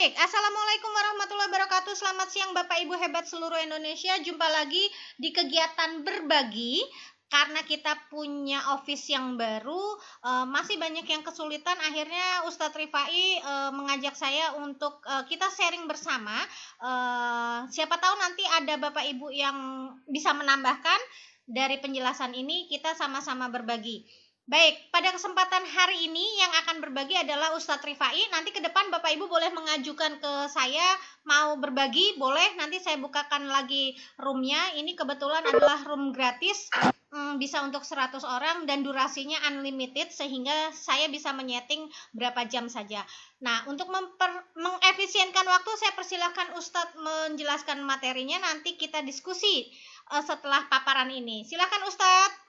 Baik, Assalamualaikum warahmatullahi wabarakatuh. Selamat siang Bapak Ibu hebat seluruh Indonesia. Jumpa lagi di kegiatan berbagi. Karena kita punya office yang baru, masih banyak yang kesulitan. Akhirnya Ustadz Rifai mengajak saya untuk kita sharing bersama. Siapa tahu nanti ada Bapak Ibu yang bisa menambahkan dari penjelasan ini. Kita sama-sama berbagi. Baik, pada kesempatan hari ini yang akan berbagi adalah Ustadz Rifai. Nanti ke depan Bapak Ibu boleh mengajukan ke saya mau berbagi, boleh. Nanti saya bukakan lagi roomnya. Ini kebetulan adalah room gratis, bisa untuk 100 orang dan durasinya unlimited sehingga saya bisa menyeting berapa jam saja. Nah, untuk mengefisienkan waktu, saya persilahkan Ustadz menjelaskan materinya. Nanti kita diskusi setelah paparan ini. Silakan Ustadz.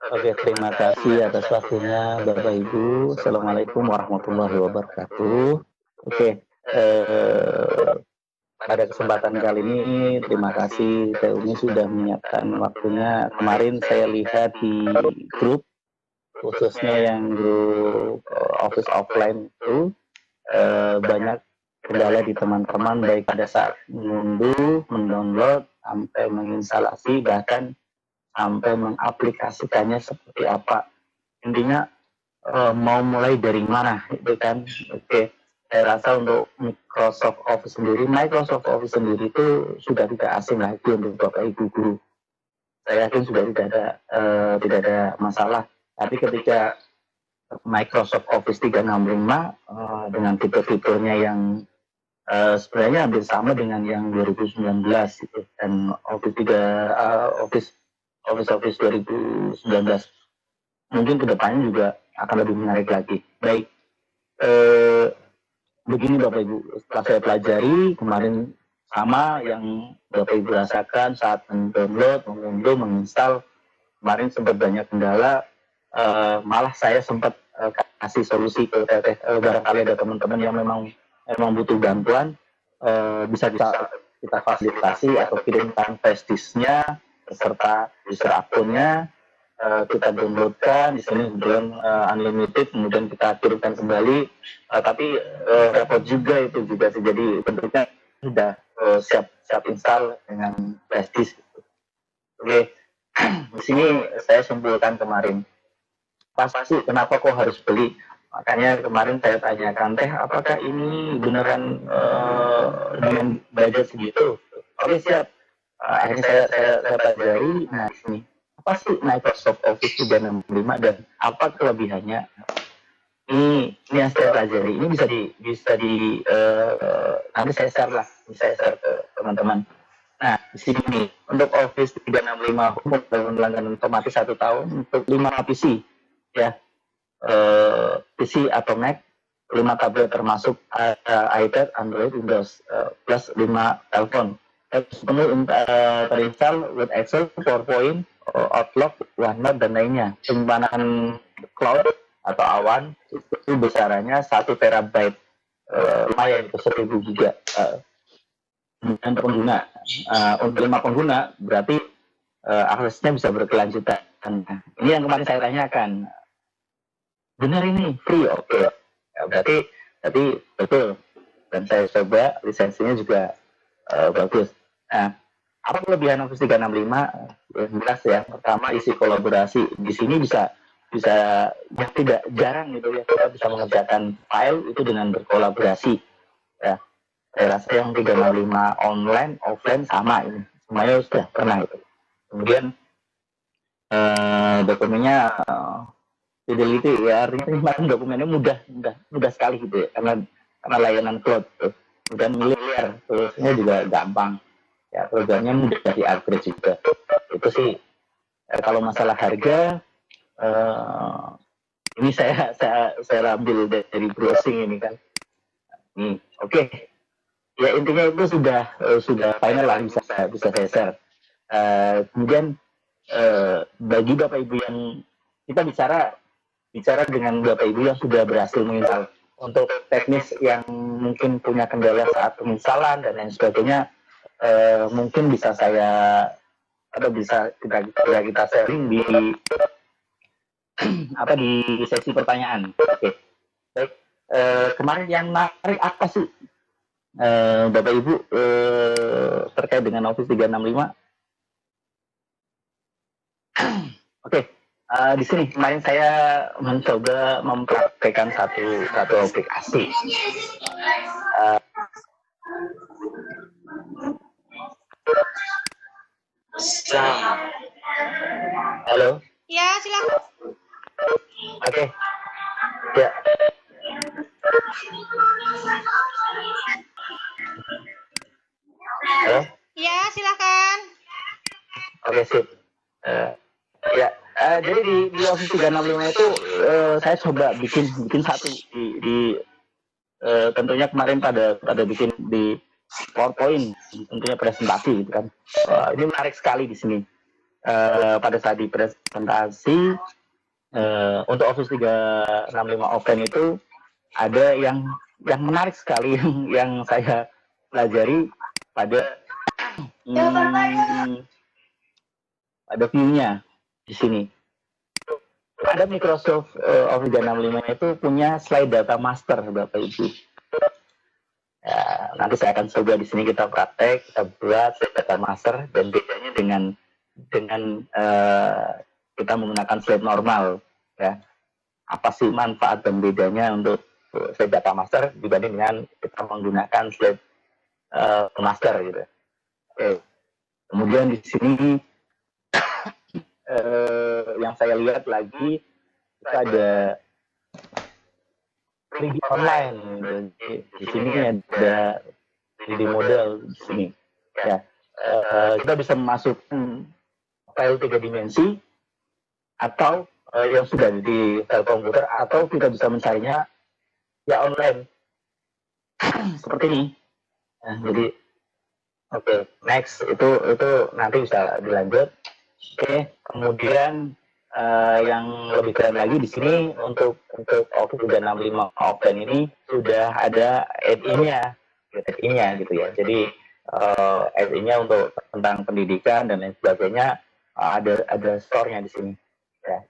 Oke, terima kasih atas waktunya Bapak Ibu. Assalamualaikum warahmatullahi wabarakatuh. Oke, pada kesempatan kali ini terima kasih TUMI sudah menyiapkan waktunya. Kemarin saya lihat di grup, khususnya yang grup office offline itu, banyak kendala di teman-teman, baik pada saat mengunduh, mendownload, sampai menginstalasi, bahkan sampai mengaplikasikannya seperti apa. Intinya mau mulai dari mana itu kan. Oke, saya rasa untuk Microsoft Office sendiri itu sudah tidak asing lagi untuk Bapak Ibu guru. Saya yakin sudah tidak ada masalah. Tapi ketika Microsoft Office 365 dengan fitur-fiturnya yang sebenarnya hampir sama dengan yang 2019 gitu, dan Office 2019 mungkin kedepannya juga akan lebih menarik lagi. Baik, begini Bapak Ibu, setelah saya pelajari kemarin sama yang Bapak Ibu rasakan saat mendownload, mengunduh, menginstal, kemarin sempat banyak kendala. Malah saya sempat kasih solusi ke teteh, barangkali ada teman-teman yang memang butuh bantuan, bisa kita fasilitasi atau kirimkan flash disk-nya beserta user akunnya, kita downloadkan di sini kemudian unlimited, kemudian kita kirimkan kembali, tapi repot juga itu juga sih, jadi bentuknya sudah siap install dengan flash disk. Oke, di sini saya simpulkan kemarin pasti kenapa kok harus beli. Makanya kemarin saya tanyakan, teh apakah ini beneran dengan budget segitu? Oke, siap. Akhirnya saya pelajari. Nah, di sini apa sih Microsoft Office 365 dan apa kelebihannya? Ini yang saya pelajari. Ini bisa di nanti saya share ke teman-teman. Nah, di sini untuk Office 365 umum langganan otomatis 1 tahun untuk 5 PC ya, PC atau Mac, 5 tablet termasuk iPad, Android, Windows, plus 5 telepon. Penuh terinstall Word, Excel, PowerPoint, Outlook, OneNote, dan lainnya. Penyimpanan cloud atau awan itu besarannya 1 terabyte, lumayan itu 1000 giga. Dan pengguna, untuk 5 pengguna berarti aksesnya bisa berkelanjutan. Ini yang kemarin saya tanyakan. Benar ini free, oke. Ya, berarti betul. Dan saya coba lisensinya juga bagus. Nah, apa kelebihan Office 365? Jelas ya. Pertama, isi kolaborasi. Di sini bisa ya tidak jarang gitu ya, kita bisa mengerjakan file itu dengan berkolaborasi. Ya, saya rasa yang 365 online, offline sama ini. Semuanya sudah pernah itu. Kemudian dokumennya fidelity ya, artinya penyimpanan dokumennya mudah sekali gitu ya, karena layanan cloud. Kemudian miliar, terusnya juga gampang. Ya, programnya mudah di-upgrade juga. Itu sih kalau masalah harga, ini saya ambil dari browsing ini kan. Oke. Ya, intinya itu sudah final lah, bisa saya share. Kemudian bagi Bapak Ibu yang kita bicara dengan Bapak Ibu yang sudah berhasil menginstal, untuk teknis yang mungkin punya kendala saat penginstalan dan lain sebagainya, mungkin bisa kita sharing di sesi pertanyaan. Oke. Baik, kemarin yang menarik apa sih Bapak Ibu terkait dengan Office 365? Oke, di sini kemarin saya mencoba mempraktekkan satu aplikasi. Halo. Ya, silakan. Oke. Ya. Halo. Ya, silakan. Oke, sip. Ya, jadi di Office 365 itu saya coba bikin satu di tentunya kemarin pada bikin di PowerPoint, tentunya presentasi gitu kan. Ini menarik sekali di sini. Pada saat di presentasi untuk Office 365 offline itu ada yang menarik sekali yang saya pelajari pada view-nya di sini. Ada Microsoft Office 365 itu punya slide data master, Bapak Ibu. Ya, nanti saya akan coba di sini kita praktek, kita buat slide data master, dan bedanya dengan kita menggunakan slide normal, ya. Apa sih manfaat dan bedanya untuk slide data master dibanding dengan kita menggunakan slide master gitu. Oke. Kemudian di sini yang saya lihat lagi itu ada 3D online. Jadi di sini ada 3D model di sini. Ya, kita bisa memasukkan file 3 dimensi atau yang sudah di file komputer, atau kita bisa mencarinya ya online seperti ini. Nah, jadi oke, next itu nanti bisa dilanjut. Oke, kemudian yang lebih keren lagi di sini untuk Office 365 offline ini sudah ada add-in-nya gitu ya. Jadi add-in-nya untuk tentang pendidikan dan lain sebagainya, ada store-nya di sini. Ya.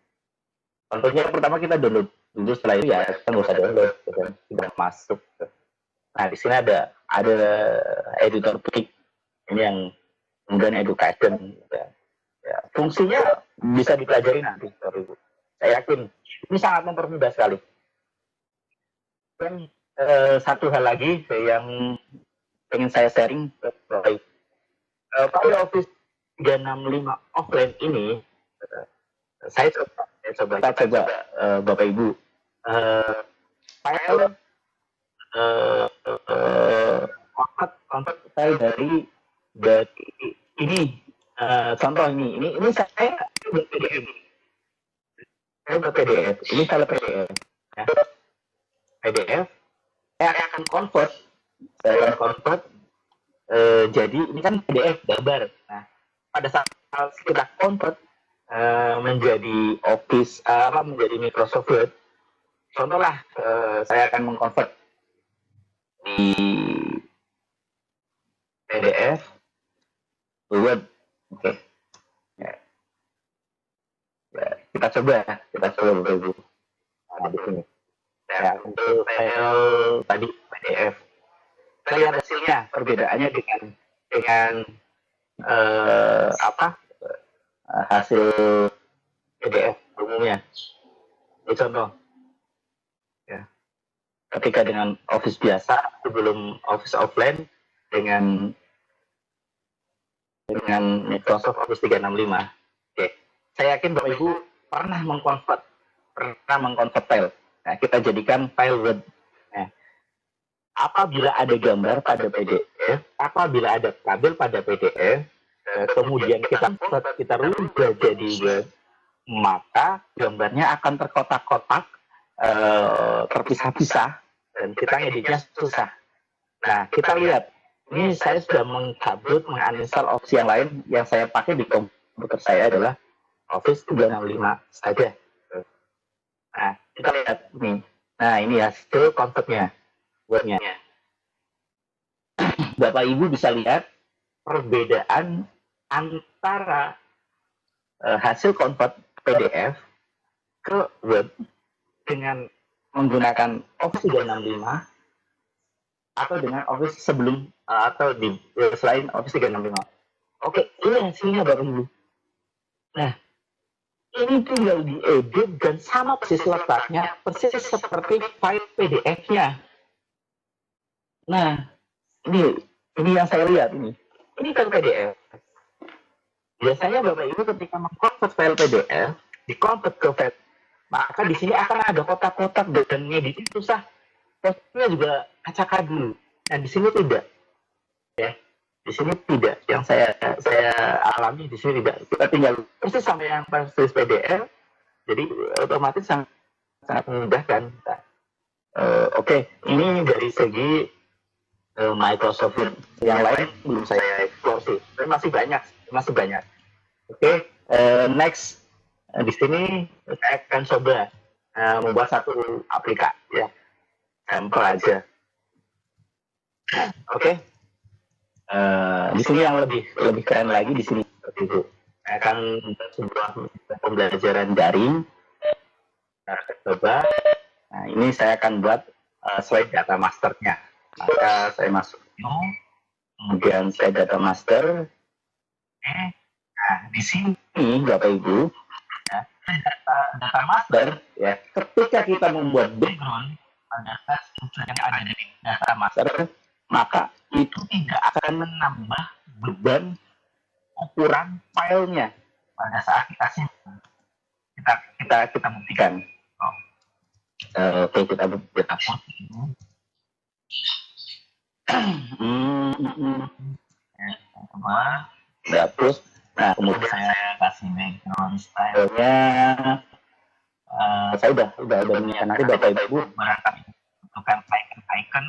Tentunya pertama kita download dulu, setelah itu ya kita nggak usah download, gitu, sudah masuk. Nah, di sini ada editor pick ini yang kemudian education. Ya, fungsinya bisa dipelajari nanti, Ibu. Saya yakin ini sangat mempermudah sekali. Dan satu hal lagi yang ingin saya sharing, pada Office 365 offline ini, saya coba Bapak Ibu, file kontak file dari ini. Contoh ini saya buat PDF. Ini file PDF. Ya. PDF. Saya akan convert. Jadi ini kan PDF gambar. Nah, pada saat kita convert menjadi Office, menjadi Microsoft Word. Contohlah, saya akan mengkonvert di PDF Word. Oke. Ya. Kita coba Bapak Ibu. Nah, di sini. Ya, untuk file tadi PDF. Kita lihat hasilnya, perbedaannya dengan hasil PDF umumnya. Ini contoh. Ya. Ketika dengan Office biasa sebelum Office offline dengan Microsoft Office 365. Oke. Saya yakin Bapak Ibu pernah mengkonvert file. Nah, kita jadikan file Word. Nah, apabila ada gambar pada PDF, apabila ada tabel pada PDF, kemudian kita rubah jadi Word, maka gambarnya akan terkotak-kotak, terpisah-pisah, dan kita ngeditnya susah. Nah, kita lihat. Ini saya sudah menginstal opsi yang lain. Yang saya pakai di komputer saya adalah Office 365 saja. Nah, kita lihat ini. Nah, ini hasil konvertnya. Wordnya. Bapak Ibu bisa lihat perbedaan antara hasil convert PDF ke Word dengan menggunakan Office 365 atau dengan Office sebelum atau di selain Office 365. Oke, ini hasilnya Bapak Ibu. Nah, ini tinggal diedit dan sama persis letaknya, persis seperti file PDF-nya. Nah, ini yang saya lihat ini. Ini kan PDF. Biasanya Bapak Ibu ketika mengkonvert file PDF, dikonvert ke file, maka di sini akan ada kotak-kotak dan ngedit itu susah. Posnya juga acak dulu. Nah, di sini tidak. Ya. Di sini tidak. Yang saya alami di sini tidak. Kita tinggal persis sama yang persis PDF. Jadi otomatis sangat memudahkan. Oke, ini dari segi Microsoft. Yang lain belum saya explore sih. Tapi masih banyak. Oke, next di sini saya akan coba membuat satu aplikasi ya, sampel aja. Oke, di sini yang lebih keren lagi di sini seperti itu. Saya akan membuat sebuah pembelajaran daring. Kita coba. Nah, ini saya akan buat slide data masternya. Maka saya masuk new, kemudian slide data master. Nah, di sini Bapak Ibu, ya, data master ya. Ketika kita membuat background pada struktur yang ada di data master, maka itu tidak akan menambah beban ukuran filenya pada saat kita simpan. Kita buktikan. Oke, kita buktikan. Terus, nah kemudian saya kasih background stylenya. Saya udah menyiapkan, nanti Bapak Ibu barangkali butuhkan icon.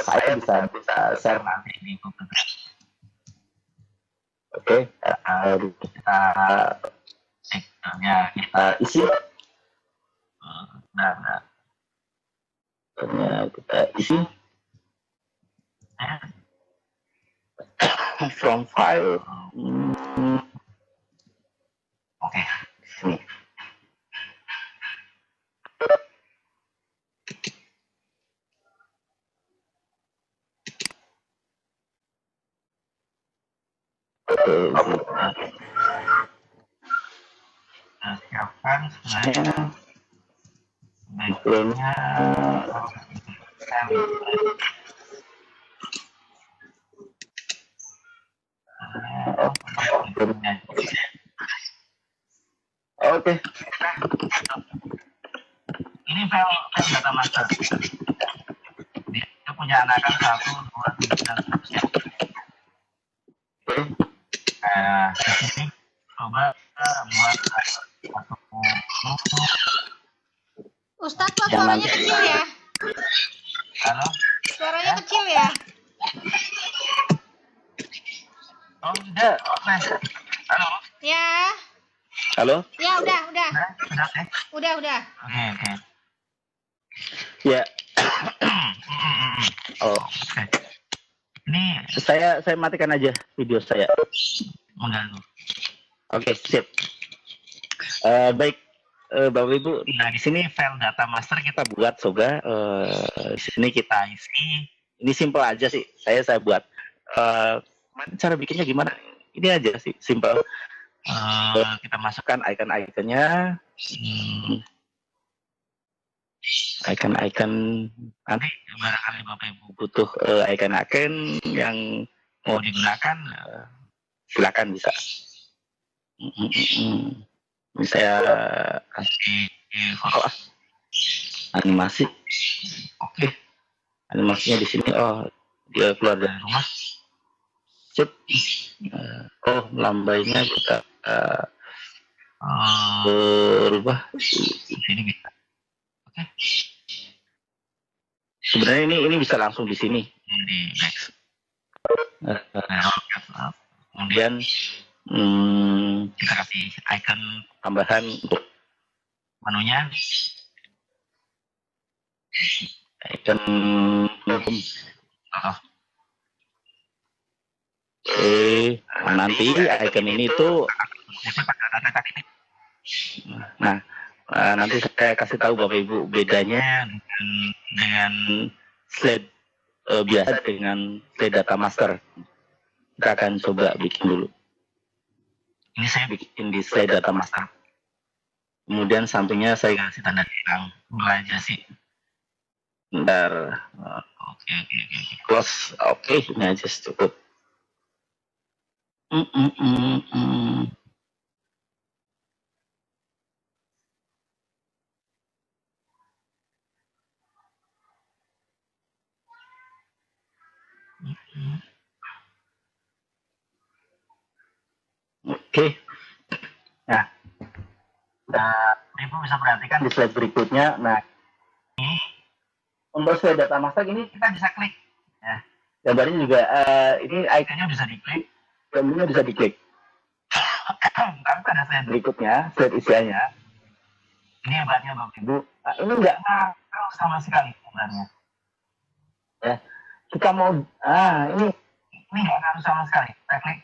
Saya bisa share nanti di Google. Oke, kita isi. Nah, kita isi. From file. Oke, sini. Siapkan sebenarnya background-nya. Oke. Ini file data master. Dia punya anakan 1, 2, 3, dan seterusnya. Di sini coba buat satu. Ustadz, kok suaranya kecil ya? Halo? Suaranya kecil ya? Oh, tidak. Halo? Ya. Halo? Ya, udah. Udah. Oke. Ya. Oh. Ini saya matikan aja video saya. Mengganggu. Oke, sip. Baik, Bapak Ibu. Nah, di sini file data master kita buat, Soga. Di sini kita isi. Ini simple aja sih. Saya buat. Cara bikinnya gimana? Ini aja sih, simple. Kita masukkan icon-iconnya. Icon-icon nanti barangkali Bapak Ibu butuh icon-icon yang mau digunakan, silakan bisa. Ini saya kasih animasi. Oke. Animasinya di sini. Oh, dia keluar dari rumah. Sip. Oh, lambainya kita berubah. Ini bisa. Oke. Sebenarnya ini bisa langsung di sini di next. Kemudian kita kasih icon tambahan untuk menunya. Icon nanti icon ini tuh nah Nanti saya kasih tahu Bapak Ibu bedanya dengan slide biasa dengan slide data master. Kita akan coba bikin dulu. Ini saya bikin di slide data master. Kemudian sampingnya saya kasih tanda tilang. Aja sih. Bentar. Oke. Close. Oke, ini aja cukup. Oke. Nah, Ibu bisa perhatikan di slide berikutnya. Nah, ini untuk slide data master ini kita bisa klik. Ya. Gambarnya juga ini ikonnya bisa diklik, gambarnya bisa diklik. Tapi pada slide berikutnya, slide isiannya, ini hebatnya Bapak Ibu. Nah, ini nggak ngaruh sama sekali sebenarnya. Ya, kita mau, ini nggak ngaruh sama sekali. Kita klik,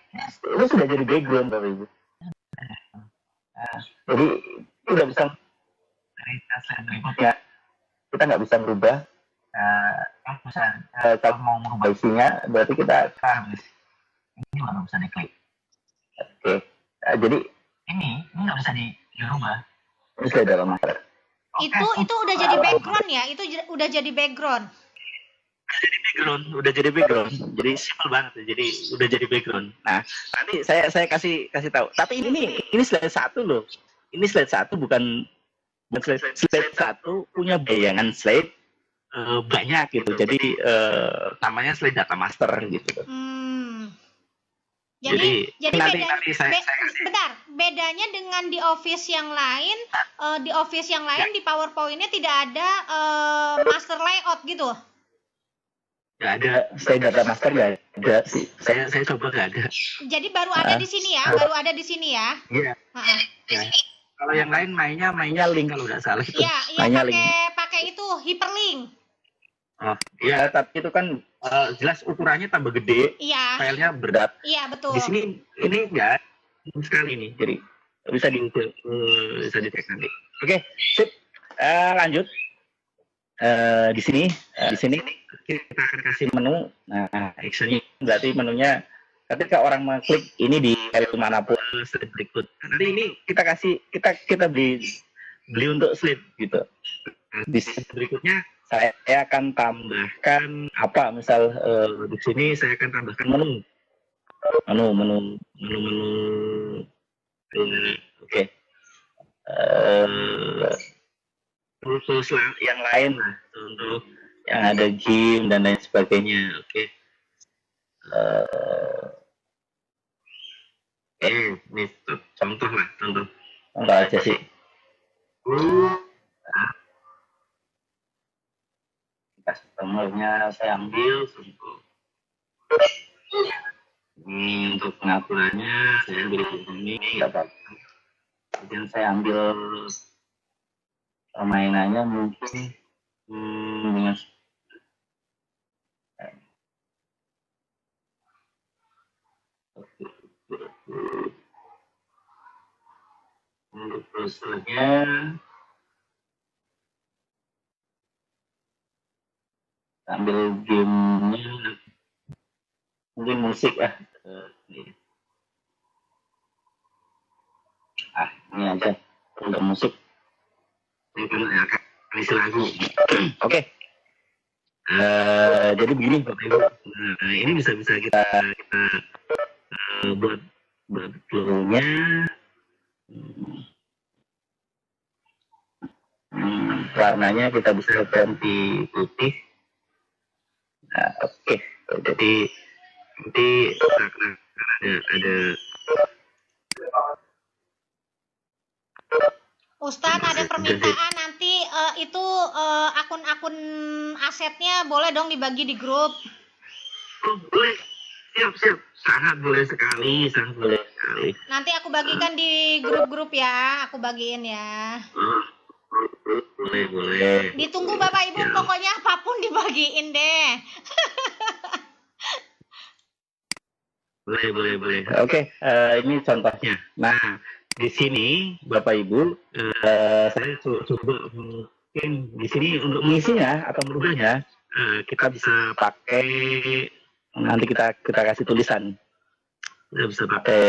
ini sudah jadi background Bapak Ibu. Nah, jadi tidak bisa dari slide berikutnya kita nggak bisa merubah. Kalau mau merubah isinya berarti kita harus ini baru bisa diklik. Oke. Jadi ini nggak bisa dirubah. Ini sudah dalam masalah. Itu udah jadi background ya? Itu udah jadi background. Udah jadi background. Jadi simpel banget. Jadi udah jadi background. Nah, nanti saya kasih tahu. Tapi ini slide 1 loh. Ini slide 1 bukan slide 1 punya bayangan slide banyak gitu. Jadi namanya slide data master gitu. Jadi nanti bentar, bedanya dengan di Office yang lain, di PowerPoint-nya tidak ada master layout gitu. Nggak ada slide data master, nggak ada sih. Saya coba nggak ada. Jadi baru ada di sini ya, baru ada di sini ya. Iya. Ya. Kalau yang lain mainnya link kalau nggak salah itu. Iya pakai itu hyperlink. Iya, tapi itu kan jelas ukurannya tambah gede. Iya. Filenya berat. Iya betul. Di sini ini enggak sekali nih, jadi bisa diukur, bisa dicek nanti. Oke, sip. Lanjut. Di sini kita akan kasih menu. Nah, actionnya berarti menunya ketika orang mengklik ini di file manapun slide berikut. Nanti ini kita beli untuk slide gitu. Di slide berikutnya saya akan tambahkan apa, misal di sini saya akan tambahkan menu. Oke. Tools yang lain lah, untuk yang ada game dan lain sebagainya. Oke. Ini contoh aja sih. Customer-nya saya ambil ini untuk pengaturannya saya ambil ini dapat. Kemudian saya ambil permainannya mungkin dengan untuk prosesnya ambil gamenya mungkin musik ini aja untuk musik ini akan isi lagu. Oke. Jadi begini Bapak Ibu, ini bisa kita buat flow-nya. Warnanya kita bisa ganti putih. Nah, oke. Jadi nanti ada Ustadz ada permintaan nanti itu akun-akun asetnya boleh dong dibagi di grup. Boleh, siap, sangat boleh sekali. Nanti aku bagikan di grup-grup ya, aku bagiin ya. Boleh. Ditunggu Bapak Ibu, pokoknya apapun dibagiin deh. Boleh. Oke, ini contohnya. Nah, di sini Bapak Ibu, saya coba mungkin di sini untuk mengisinya atau merubahnya, kita bisa pakai, nanti kita kasih tulisan. Kita bisa pakai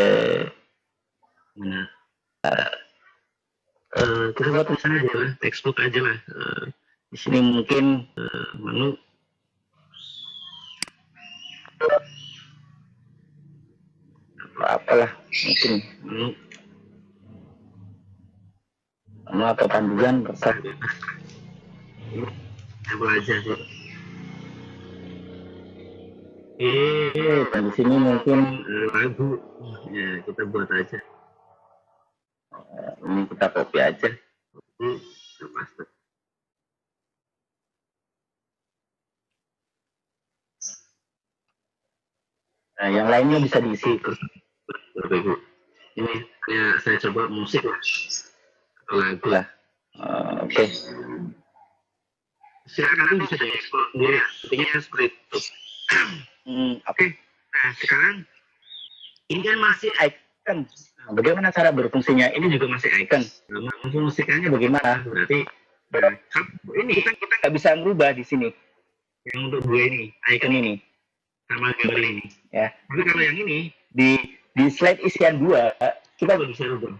mana? Kita buat tulisan aja lah, textbook aja lah. Di sini mungkin menu apalah mungkin menu atau panduan terserah. Coba aja sih. Dan di sini mungkin lagu, ya kita buat aja. Ini kita copy aja. Nah, yang lainnya bisa diisi terus. Ini ya, saya coba musik lah, lagu lah. Oke. Silakan bisa dieksplor sendiri. Intinya seperti itu. Oke. Nah, sekarang ini kan masih icon. Bagaimana cara berfungsinya? Ini juga masih icon. Fungsinya bagaimana? Berarti ini kita nggak bisa merubah di sini. Yang untuk gue ini, icon ini sama gambar ini, ya. Tapi kalau yang ini di slide isian 2 kita nggak bisa rubah.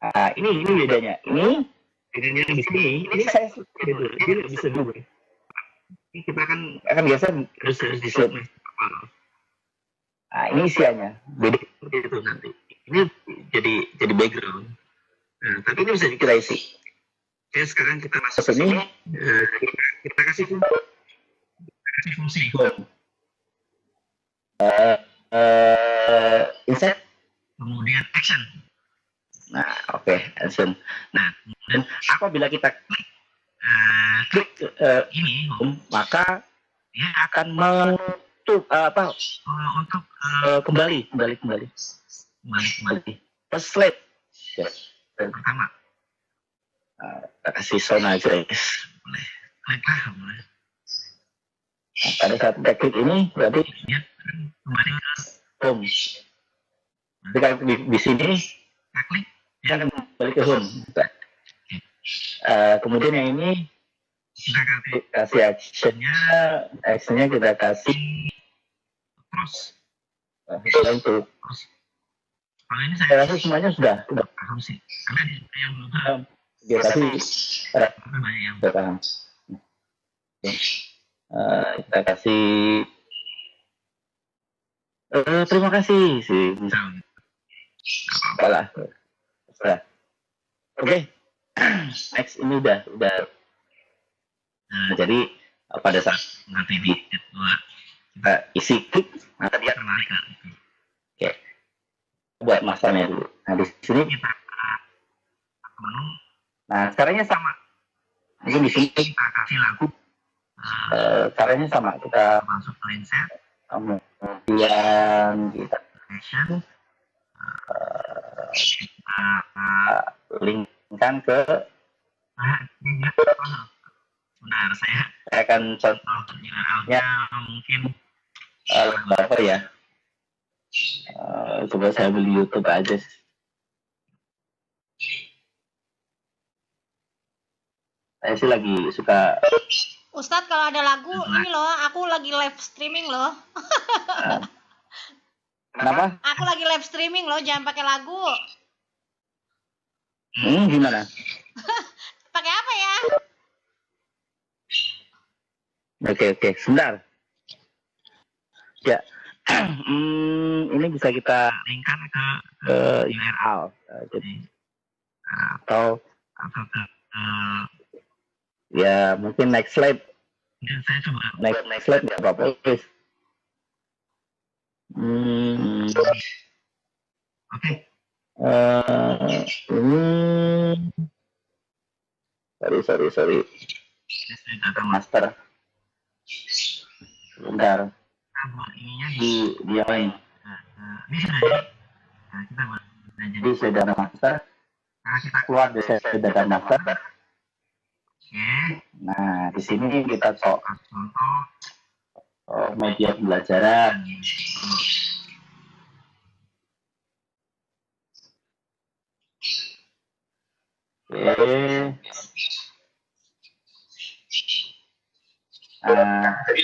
Nah, ini bedanya. Ini bedanya di sini. Ini saya ini nggak bisa rubah. Ini kita akan biasa harus di slide. Nah, ini isiannya beda itu nanti. Ini jadi background. Nah, tapi ini bisa kita isi. Oke, sekarang kita masuk ke sini. Kita kasih fungsi home. Insert, kemudian action. Nah, oke, action. Nah, kemudian apabila kita klik ini home, maka dia akan menutup untuk kembali ke slide pertama. Kita kasih sound aja, guys. Boleh, klik lah, boleh. Nah, pada saat kita klik ini berarti dia kembali ke home. Jika di sini kita klik, dia akan kembali ke home. Kemudian yang ini kita kasih actionnya kita kasih terus. Untuk kalau ini saya rasa semuanya sudah paham sih. Karena yang belum paham dia kasih banyak yang sudah paham. Kita kasih terima kasih sih misalnya. Apalah. Oke. Next ini udah. Nah, jadi pada saat nanti di kita isi klik, maka dia akan lari ke itu. Oke. Buat masanya dulu. Nah, di sini kita menu. Nah, caranya sama. Mungkin di sini kita kasih lagu. Caranya sama. Kita masuk ke insert. Kemudian kita action. Kita linkkan ke sebentar, saya akan contoh URL-nya mungkin apa ya, coba saya beli YouTube aja. Saya sih lagi suka. Ustadz, kalau ada lagu ini loh, aku lagi live streaming loh. Kenapa? Aku lagi live streaming loh, jangan pakai lagu. Gimana? Pakai apa ya? Oke, sebentar. Ya, ini bisa kita linkkan ke URL, jadi atau ke ya mungkin next slide. Saya coba next slide nggak apa-apa, guys. Oke. Ini sorry. Data master. Bentar. Ininya di dia lain. Ini sudah jadi. Nah, kita jadi data master. Nah, kita keluar dari data master. Oke. Nah, di sini kita contoh media pembelajaran.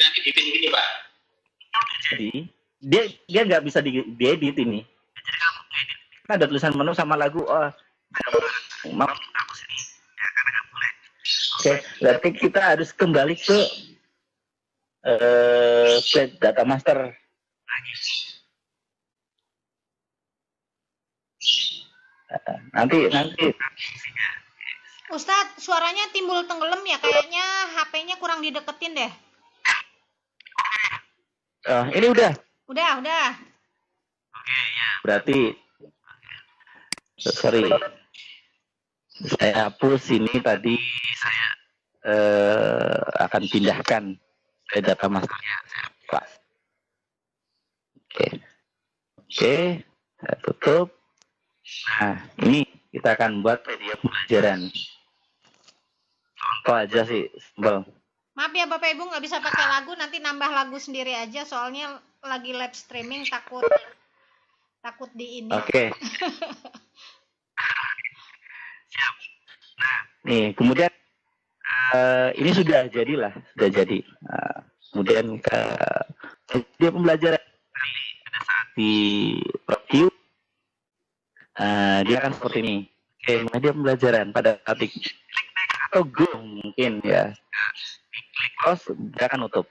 nanti dipin gini Pak. Jadi dia nggak bisa diedit ini. Kan ada tulisan menu sama lagu. Oh, mau hapus ini. Ya, karena nggak boleh. Oke, berarti kita harus kembali ke slide data master lagi. Nanti Ustadz, suaranya timbul tenggelam ya, kayaknya HP-nya kurang dideketin deh. Ini udah. Udah. Oke, ya. Berarti sorry. Saya hapus ini tadi saya akan pindahkan ke data masternya. Pak. Oke, saya tutup. Nah, ini kita akan buat media pembelajaran. Contoh aja sih, simpel. Maaf ya Bapak Ibu, nggak bisa pakai lagu, nanti nambah lagu sendiri aja, soalnya lagi live streaming, takut di ini. Oke. Siap. Nah, nih kemudian ini sudah jadi. Kemudian dia pembelajaran pada saat di review dia akan seperti ini. Oke, media pembelajaran pada saat klik atau go mungkin ya. Klik close dia akan nutup.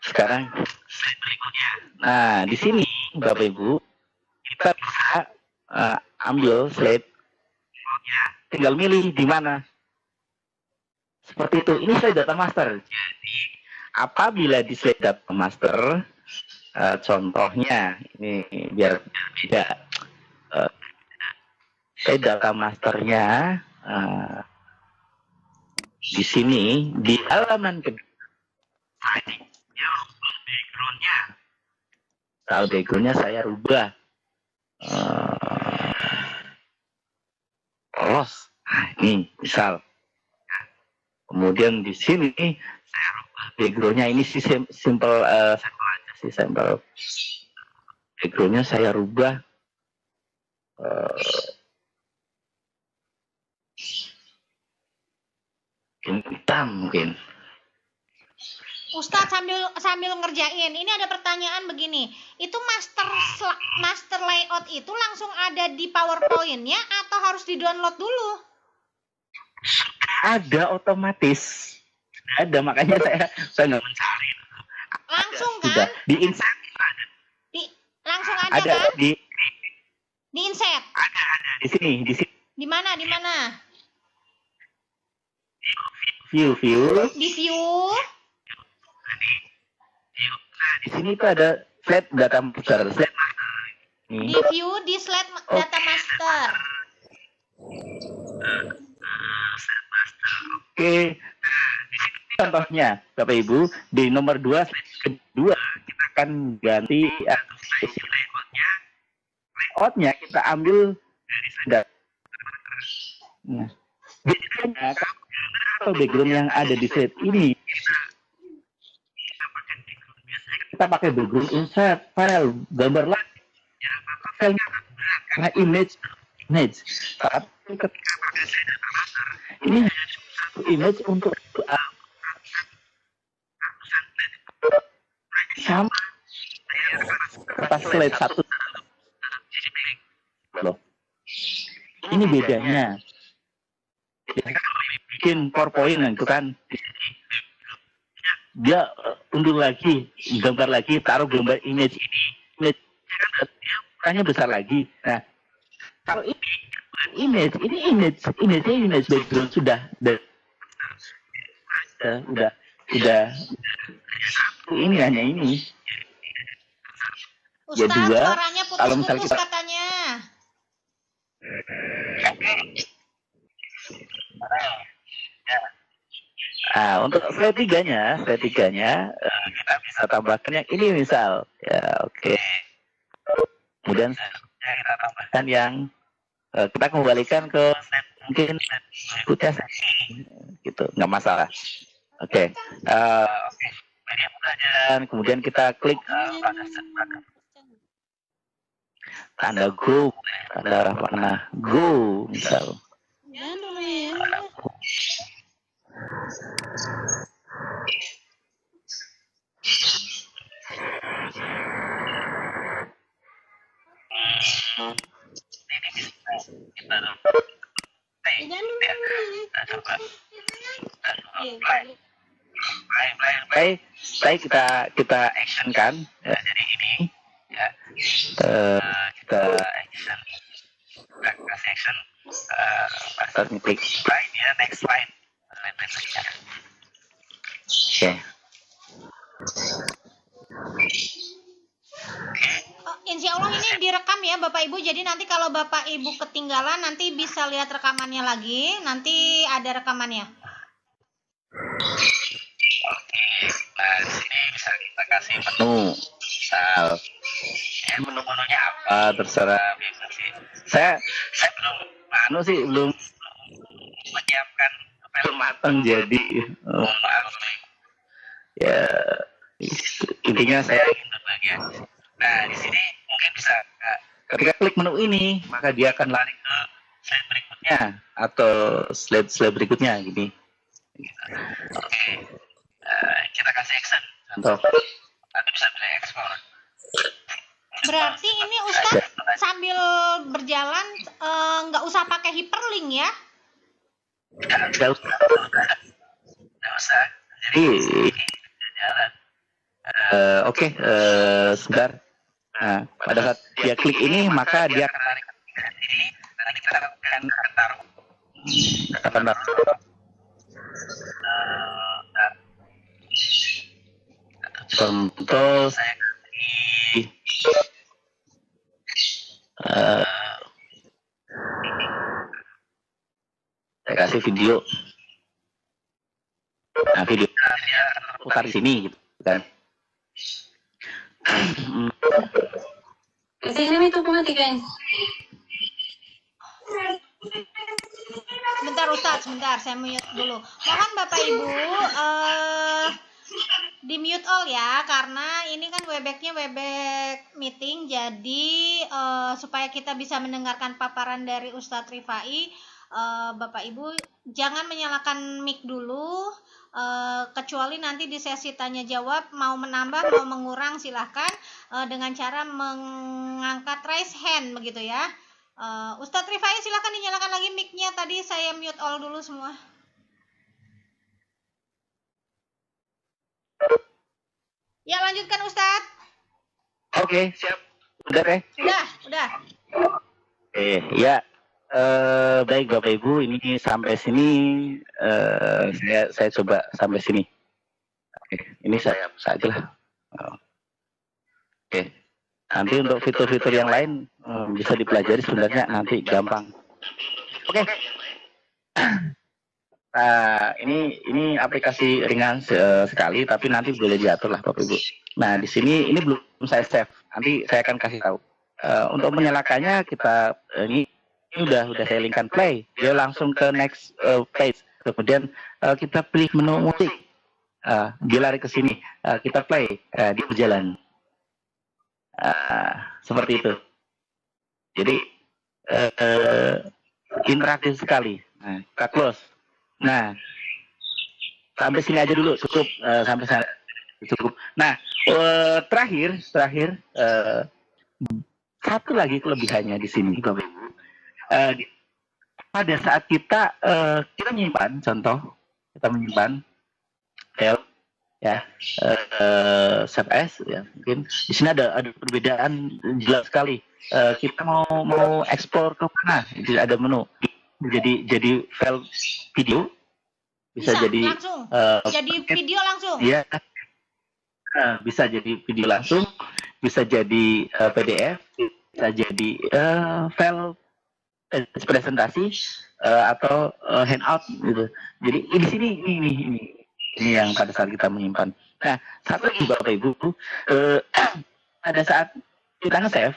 Sekarang slide berikutnya. Nah, di sini Bapak Ibu kita bisa ambil slide, tinggal milih di mana. Seperti itu. Ini slide data master. Jadi apabila di slide data master, contohnya ini biar tidak slide data masternya di sini di halaman kedua. Backgroundnya saya rubah. Polos. Nah, ini misal. Kemudian di sini saya rubah backgroundnya ini sih simple aja sih, simple. Backgroundnya saya rubah hitam mungkin. Ustadz sambil ngerjain, ini ada pertanyaan begini, itu master layout itu langsung ada di PowerPoint-nya atau harus di-download dulu? Ada otomatis. Ada, makanya saya nggak mencari. Langsung ada, kan? Sudah. Di insert ada. Langsung ada kan? Di insert. Ada di sini. Di mana? View. Di view. Nah, di sini tuh ada slide data master. Di view di slide data master. Oke. Contohnya, Bapak Ibu, di nomor 2 kedua kita akan ganti layoutnya kita ambil dari slide. Nah, biasanya kalau background yang ada di slide ini kita pakai background insert file gambar lain filenya karena image tapi ketika pakai slide data master ini hanya satu image untuk sama kertas slide satu loh. Ini bedanya. Bikin PowerPoint itu kan dia unduh lagi, gambar lagi, taruh gambar image ukurannya besar lagi. Nah, kalau ini image background sudah ini hanya ini. Ustaz, ya dua, suaranya kalau misalnya putus-putus kita katanya. Nah, untuk slide tiganya kita bisa tambahkan yang ini misal, ya oke. Kemudian kita tambahkan yang kita kembalikan ke slide mungkin berikutnya gitu, nggak masalah. Oke. Kemudian kita klik pada tanda go, tanda arah panah go misal. Play kita action kan, ya, jadi ini ya kita action, kasih action, start klik slide ya, next slide, berikutnya. Oke. Insya Allah ini direkam ya Bapak Ibu, jadi nanti kalau Bapak Ibu ketinggalan nanti bisa lihat rekamannya lagi, nanti ada rekamannya. Oke, nah di sini bisa kita kasih menu, misal ya menu-menunya apa terserah. Saya belum menyiapkan film matang, jadi maaf ya, intinya saya ingin berbagi. Nah di sini mungkin bisa ketika klik menu ini maka dia akan lari ke slide berikutnya atau slide berikutnya gini. Oke, kita kasih action contoh atau bisa pilih ekspor. Berarti ini Ustadz sambil berjalan nggak usah pakai hyperlink ya? Nggak usah. Jadi jalan. Oke, sebentar. Nah, pada saat dia klik ini maka dia akan lari ke sini. Nanti kita akan taruh. Contoh saya kasih video. Nah, video dia putar di sini gitu kan. Sebentar Ustadz, sebentar saya mute dulu. Mohon Bapak Ibu di mute all ya, karena ini kan Webex-nya Webex meeting, jadi supaya kita bisa mendengarkan paparan dari Ustadz Rifai, Bapak Ibu jangan menyalakan mic dulu, kecuali nanti di sesi tanya jawab mau menambah mau mengurang silahkan dengan cara mengangkat raise hand begitu ya. Ustadz Rifai silahkan dinyalakan lagi mic-nya, tadi saya mute all dulu semua. Ya lanjutkan Ustadz. Oke, siap. Udah deh. Udah. Ya. Baik Bapak Ibu, ini sampai sini saya coba sampai sini. Oke, ini saya saja lah. Oke, nanti untuk fitur-fitur yang lain bisa dipelajari sebenarnya nanti gampang. Oke. Nah, ini aplikasi ringan sekali, tapi nanti boleh diatur lah Bapak Ibu. Nah, di sini ini belum saya save, nanti saya akan kasih tahu. Untuk menyalakannya kita ini udah saya linkkan play, dia langsung ke next page. Kemudian kita pilih menu musik, dia lari ke sini, kita play, dia berjalan. Seperti itu. Jadi interaktif sekali. Nah, kita close. Nah, sampai sini aja dulu, cukup sampai sana cukup. Nah, terakhir satu lagi kelebihannya di sini, Bapak Ibu. Pada saat kita menyimpan, contoh kita menyimpan file ya, save as ya, mungkin di sini ada perbedaan jelas sekali. Kita mau ekspor ke mana? Jadi ada menu. Jadi file video bisa jadi langsung. Jadi video langsung. Iya. Bisa jadi video langsung, bisa jadi PDF, bisa jadi file presentasi atau handout gitu. Jadi di sini ini yang pada saat kita menyimpan. Nah, satu lagi Bapak Ibu, pada saat kita nge-save,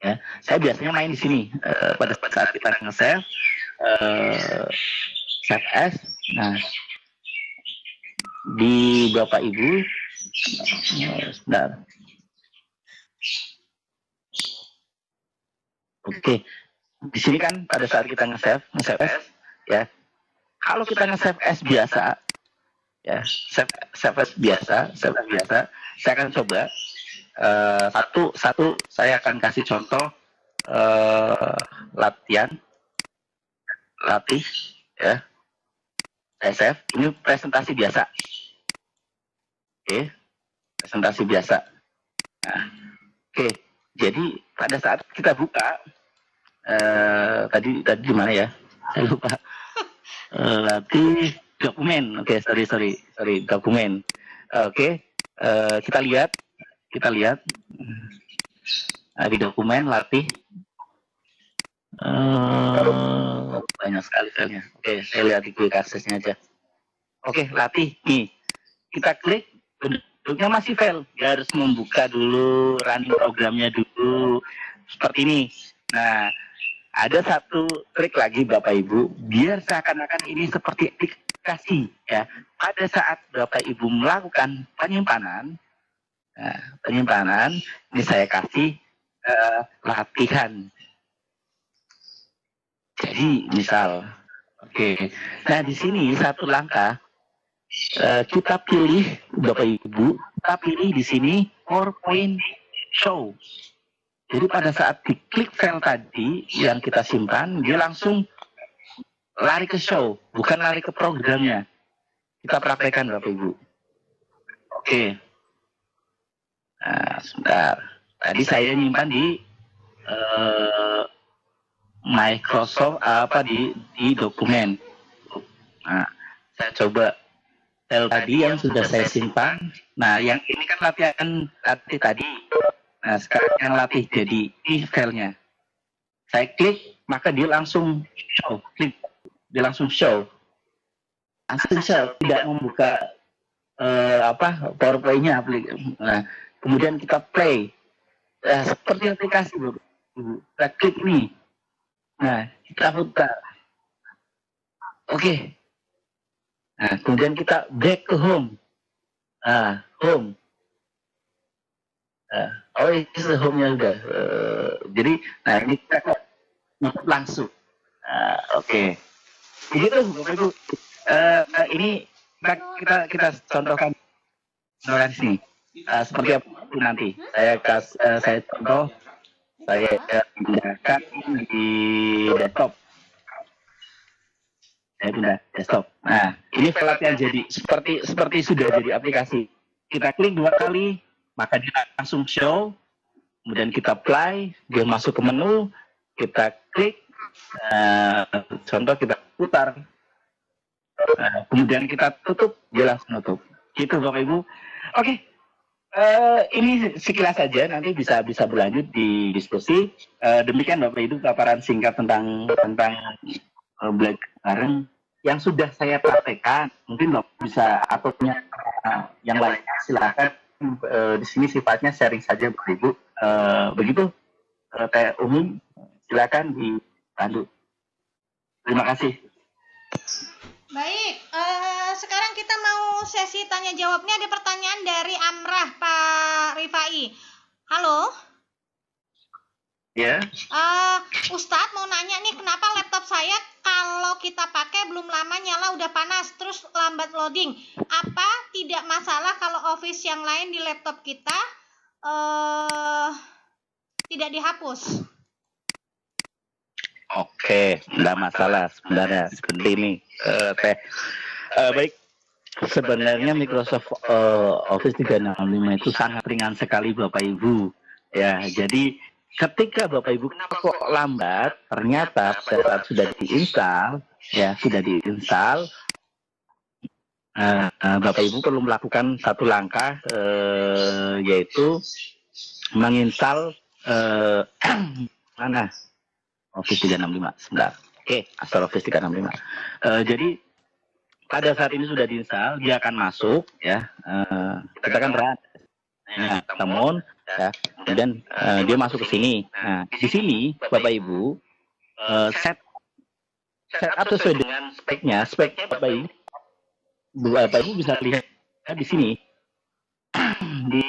ya, saya biasanya main di sini. Pada saat kita nge-save, save as, nah di Bapak Ibu, sebentar. Oke. Di sini kan pada saat kita nge-save as, ya, Kalau kita nge-save as biasa, ya save as biasa, saya akan coba satu saya akan kasih contoh latih ya, saya save. Ini presentasi biasa, oke, presentasi biasa. Nah, oke, jadi pada saat kita buka tadi gimana ya, saya lupa. Latih dokumen, oke, sorry dokumen. Oke, kita lihat di dokumen latih banyak sekali filenya. Oke, saya lihat di quick access-nya aja. Oke, latih nih, kita klik, bentuknya masih file, dia harus membuka dulu running programnya dulu seperti ini. Nah, ada satu trik lagi Bapak Ibu, biar seakan-akan ini seperti aplikasi ya. Pada saat Bapak Ibu melakukan penyimpanan, ini saya kasih latihan. Jadi misal, oke. Nah di sini satu langkah kita pilih Bapak Ibu, kita pilih di sini PowerPoint Show. Jadi pada saat diklik file tadi yang kita simpan, dia langsung lari ke show, bukan lari ke programnya. Kita praktekkan Bapak Ibu. Oke. Nah, sebentar. Tadi saya nyimpan di Microsoft di dokumen. Nah, saya coba file tadi yang sudah saya simpan. Nah, yang ini kan latihan tadi. Nah, sekarang yang latih jadi ini filenya. Saya klik, maka dia langsung show. Klik, dia langsung show. Tidak membuka PowerPoint-nya. Nah, kemudian kita play. Seperti aplikasi, Bu. Kita klik ini. Nah, kita putar. Oke. Nah, kemudian kita back ke home. Home. Ini home-nya udah. Jadi, nah ini kita nutup langsung. Oke. Begitu, Bapak Ibu. Ini kita contohkan di sini. Seperti apa nanti? Saya contoh. Saya pindahkan di desktop. Saya pindah desktop. Nah, ini file latihan jadi seperti sudah jadi aplikasi. Kita klik 2 kali. Maka dia langsung show, kemudian kita play, dia masuk ke menu, kita klik, contoh kita putar, kemudian kita tutup, dia langsung tutup. Gitu Bapak Ibu. Oke, ini sekilas saja, nanti bisa berlanjut di diskusi. Demikian Bapak Ibu paparan singkat tentang belajar bareng yang sudah saya praktekkan. Mungkin Bapak bisa atau punya yang lain, silakan. Di sini sifatnya sharing saja Bapak Ibu. Begitu Teh Umi, silakan dibantu. Terima kasih. Baik, sekarang kita mau sesi tanya jawabnya. Ada pertanyaan dari Amrah Pak Rifai. Halo. Ya. Ustadz mau nanya nih, kenapa laptop saya kalau kita pakai belum lama nyala udah panas terus lambat loading? Apa tidak masalah kalau Office yang lain di laptop kita tidak dihapus? Oke, enggak masalah sebenarnya. Seperti ini, Teh. Baik. Sebenarnya Microsoft Office 365 itu sangat ringan sekali Bapak Ibu. Ya, jadi ketika Bapak Ibu kenapa kok lambat, ternyata pada saat sudah diinstal, Bapak Ibu perlu melakukan satu langkah, yaitu menginstal mana Office 365. Sebentar. Oke, Asal Office 365. Jadi pada saat ini sudah diinstal, dia akan masuk, ya. Kita kan run. Nah, namun ya, kemudian dia masuk ke sini. Nah, di sini Bapak Ibu set up sesuai dengan speknya Bapak Ibu bisa lihat di sini di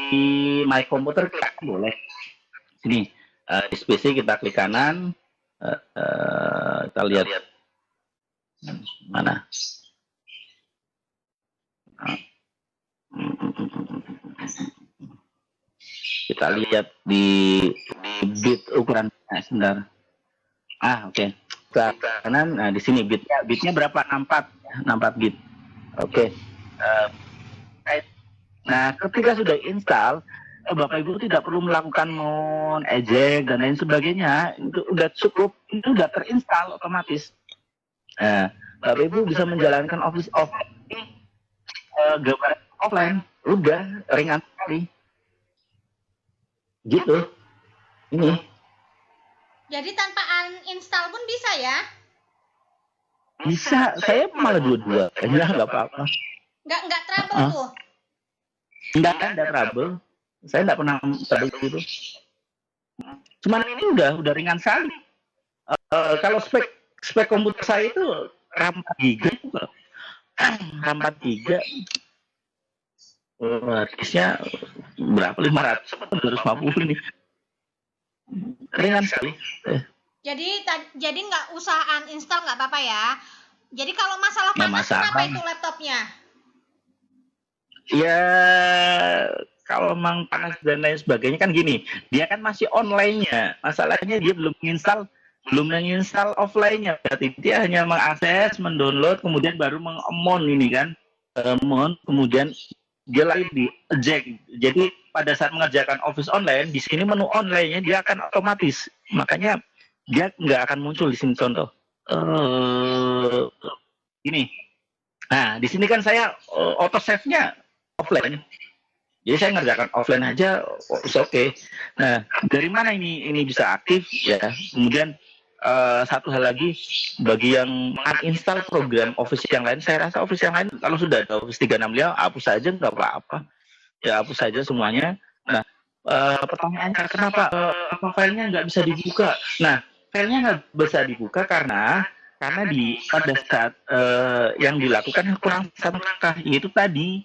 My Computer klik boleh. Sini di PC kita klik kanan, kita lihat Mana? Kita lihat di bit ukuran sebentar. Oke. Kanan, nah di sini bitnya berapa? 64 bit. Oke. Nah, ketika sudah install, Bapak Ibu tidak perlu melakukan mon, eject dan lain sebagainya. Itu udah cukup, itu udah terinstall otomatis. Nah, Bapak Ibu bisa menjalankan Office offline, udah ringan sekali. Gitu. Ini. Jadi tanpa uninstall pun bisa ya? Bisa, saya malah dua-dua. Enggak apa-apa. Enggak trouble tuh? Enggak ada trouble. Saya enggak pernah trouble gitu. Cuman ini udah ringan sekali. Kalau spek komputer saya itu RAM 4 GB. RAM 4 GB. Disknya berapa? 500 atau 250 ini. Ringan sekali. Jadi nggak usah uninstall, nggak apa-apa ya. Jadi kalau masalah panas kenapa itu laptopnya? Ya kalau memang panas dan lain sebagainya kan gini, dia kan masih online-nya. Masalahnya dia belum menginstal offline-nya. Berarti dia hanya mengakses, mendownload, kemudian baru mengemon ini kan. Kemudian dia lagi di eject. Jadi pada saat mengerjakan Office online, di sini menu online-nya dia akan otomatis. Makanya dia nggak akan muncul di sini contoh. Ini. Nah, di sini kan saya auto save-nya offline. Jadi saya ngerjakan offline aja, oke. Nah, dari mana ini bisa aktif ya? Kemudian satu hal lagi, bagi yang uninstall program Office yang lain, saya rasa Office yang lain kalau sudah ada Office 365, hapus saja nggak apa-apa. Ya hapus saja semuanya. Nah, pertanyaannya kenapa filenya nggak bisa dibuka? Nah, filenya nggak bisa dibuka karena pada saat yang dilakukan kurang satu langkah, yaitu tadi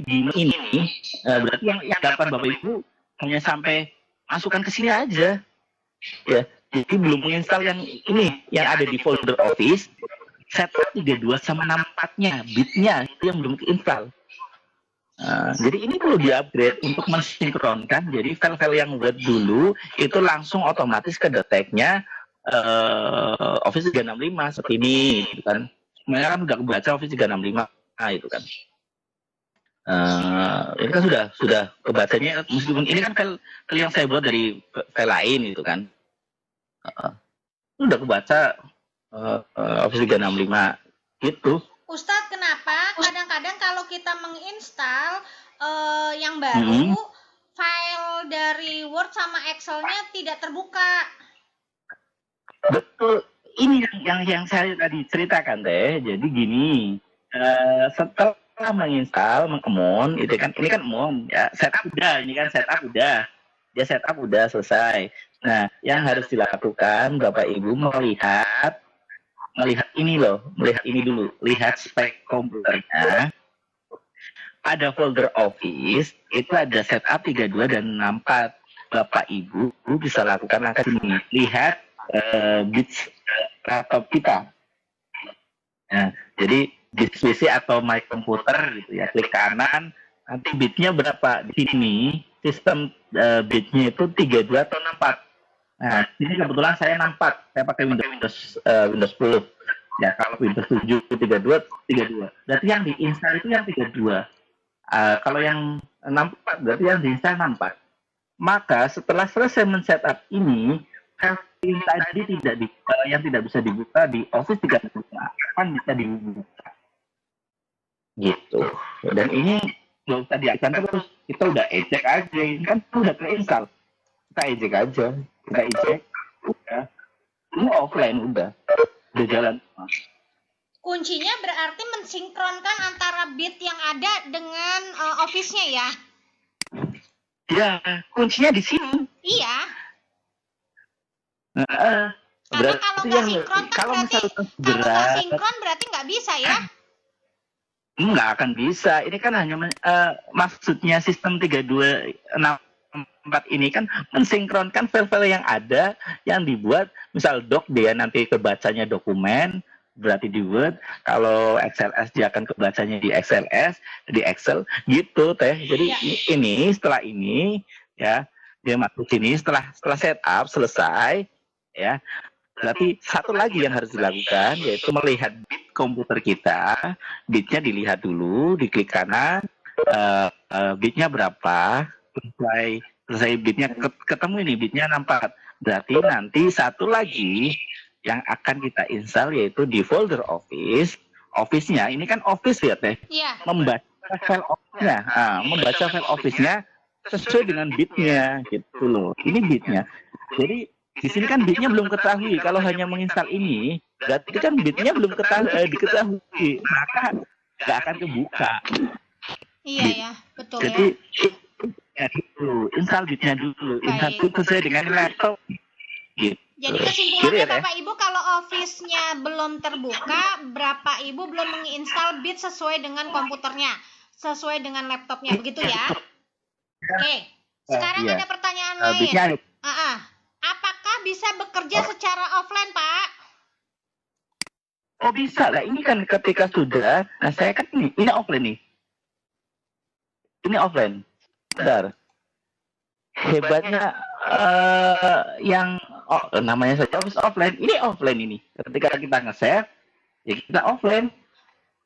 di ini berarti yang dapat Bapak Ibu hanya sampai masukkan ke sini aja, ya. Jadi belum menginstal yang ini yang ada di folder Office setup 32 sama 64-nya, bitnya itu yang belum diinstal. Jadi ini perlu di-upgrade untuk mensinkronkan. Jadi file-file yang buat dulu itu langsung otomatis ke deteknya Office 365 seperti ini, gitu kan. Sebenarnya kan udah kebaca Office 365, itu kan. Ini kan sudah kebacanya, meskipun ini kan file yang saya buat dari file lain, gitu kan. Udah kebaca Office 365 gitu. Ustadz, kenapa kadang-kadang kalau kita menginstal yang baru, file dari Word sama Excel-nya tidak terbuka? Betul, ini yang saya tadi ceritakan teh. Jadi gini, setelah menginstal, mengemon, itu kan ini kan umum ya, setup udah, ini kan setup udah, dia setup udah selesai. Nah, yang harus dilakukan Bapak Ibu melihat ini loh, melihat ini dulu, lihat spek komputernya. Ada folder Office, itu ada setup 32 dan 64. Bapak Ibu bisa lakukan langkah ini, lihat bits laptop kita. Nah, jadi bit PC atau my computer gitu ya, klik kanan, nanti bitnya berapa. Di sini sistem bitnya itu 32 atau 64. Nah, ini kebetulan saya 64, saya pakai Windows 10. Ya, kalau Windows 7 32. Berarti yang diinstal itu yang 32. Kalau yang 64 berarti yang diinstal 64. Maka setelah selesai men-setup ini, yang tadi yang tidak bisa dibuka di Office 365 akan bisa dibuka. Gitu. Dan ini nggak usah diakan terus, kita udah eject aja, ini kan udah terinstall. Kita eject aja, udah. Ini offline udah jalan. Kuncinya berarti mensinkronkan antara bit yang ada dengan Office-nya ya? Ya, kuncinya di sini. Iya. Karena kalau nggak sinkron kan berarti nggak bisa ya? Nggak akan bisa. Ini kan hanya maksudnya sistem 3264 ini kan mensinkronkan file-file yang ada yang dibuat misal doc dia nanti kebacanya dokumen, berarti di Word. Kalau XLS dia akan kebacanya di XLS, di Excel, gitu teh. Jadi Ya. ini setelah ini ya dia masuk sini setelah setup selesai ya. Berarti satu lagi yang harus dilakukan yaitu melihat bit komputer kita, bitnya dilihat dulu, diklik kanan, bitnya berapa, selesai bitnya ketemu ini bitnya 64. Berarti nanti satu lagi yang akan kita install yaitu di folder Office-nya ini kan Office ya teh, Iya. membaca file Office-nya sesuai dengan bitnya gitu loh. Ini bitnya. Jadi di sini kan bitnya belum ketahui. Kalau hanya menginstal ini, berarti kan bitnya belum diketahui, maka nggak akan kebuka. Iya ya, betul Jadi ya. install bitnya dulu, install Baik. sesuai dengan laptop. Gitu. Jadi kesimpulannya Bapak Ibu kalau Office-nya belum terbuka, Bapak Ibu belum menginstal bit sesuai dengan komputernya, sesuai dengan laptopnya, begitu ya? Oke. Sekarang ada pertanyaan lain. Apakah bisa bekerja secara offline, Pak? Oh bisa lah, ini kan ketika sudah, nah saya kan ini offline nih. Ini offline. Bentar. Hebatnya yang namanya saja Office offline, ini offline ini. Ketika kita nge-save, ya kita offline.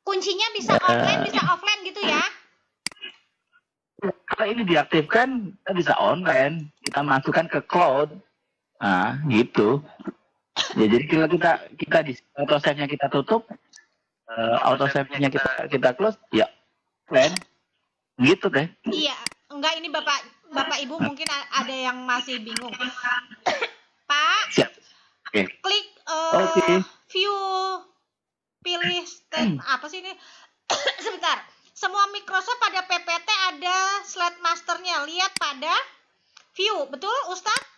Kuncinya bisa online, bisa offline gitu ya? Kalau ini diaktifkan, kita bisa online. Kita masukkan ke cloud. Nah, gitu. Ya, jadi kalau kita di autosave-nya kita tutup, autosave-nya kita close, ya offline. Gitu deh. Iya, enggak ini Bapak Ibu mungkin ada yang masih bingung. Pak, siap. Okay. Klik view, pilih apa sih ini? Sebentar. Semua Microsoft pada PPT ada slide masternya. Lihat pada view, betul Ustadz?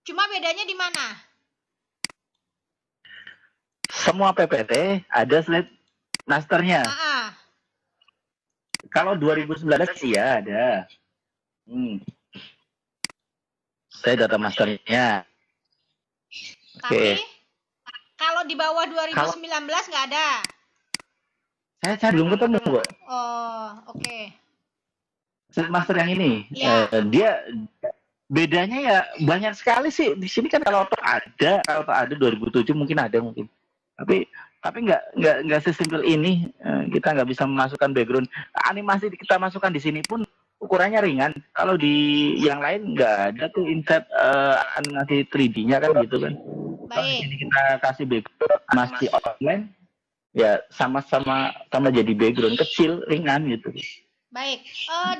Cuma bedanya di mana? Semua PPT ada slide masternya. Kalau 2019 sih ya ada. Saya data masternya. Tapi kalau di bawah 2019 nggak ada. Saya belum ketemu kok. Oh, oke. Slide master yang ini, dia bedanya ya banyak sekali sih. Di sini kan kalau ada 2007 mungkin ada mungkin. Tapi nggak sesimpel ini. Kita nggak bisa memasukkan background. Animasi kita masukkan di sini pun ukurannya ringan. Kalau di yang lain nggak ada tuh insert animasi 3D-nya kan gitu kan. Kalau di sini kita kasih background masih offline, ya sama-sama jadi background kecil ringan gitu. Baik,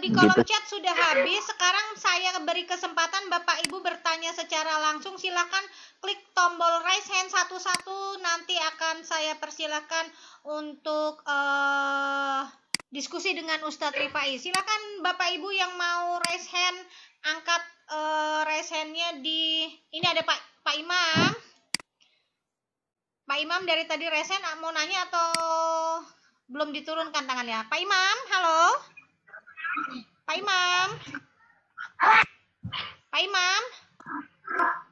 di kolom chat sudah habis. Sekarang saya beri kesempatan Bapak Ibu bertanya secara langsung. Silakan klik tombol raise hand satu-satu. Nanti akan saya persilakan untuk diskusi dengan Ustadz Rifai. Silakan Bapak Ibu yang mau raise hand, angkat raise hand-nya di. Ini ada Pak Imam. Pak Imam dari tadi raise hand mau nanya atau belum diturunkan tangannya? Pak Imam, halo. Pak Imam. Pak Imam.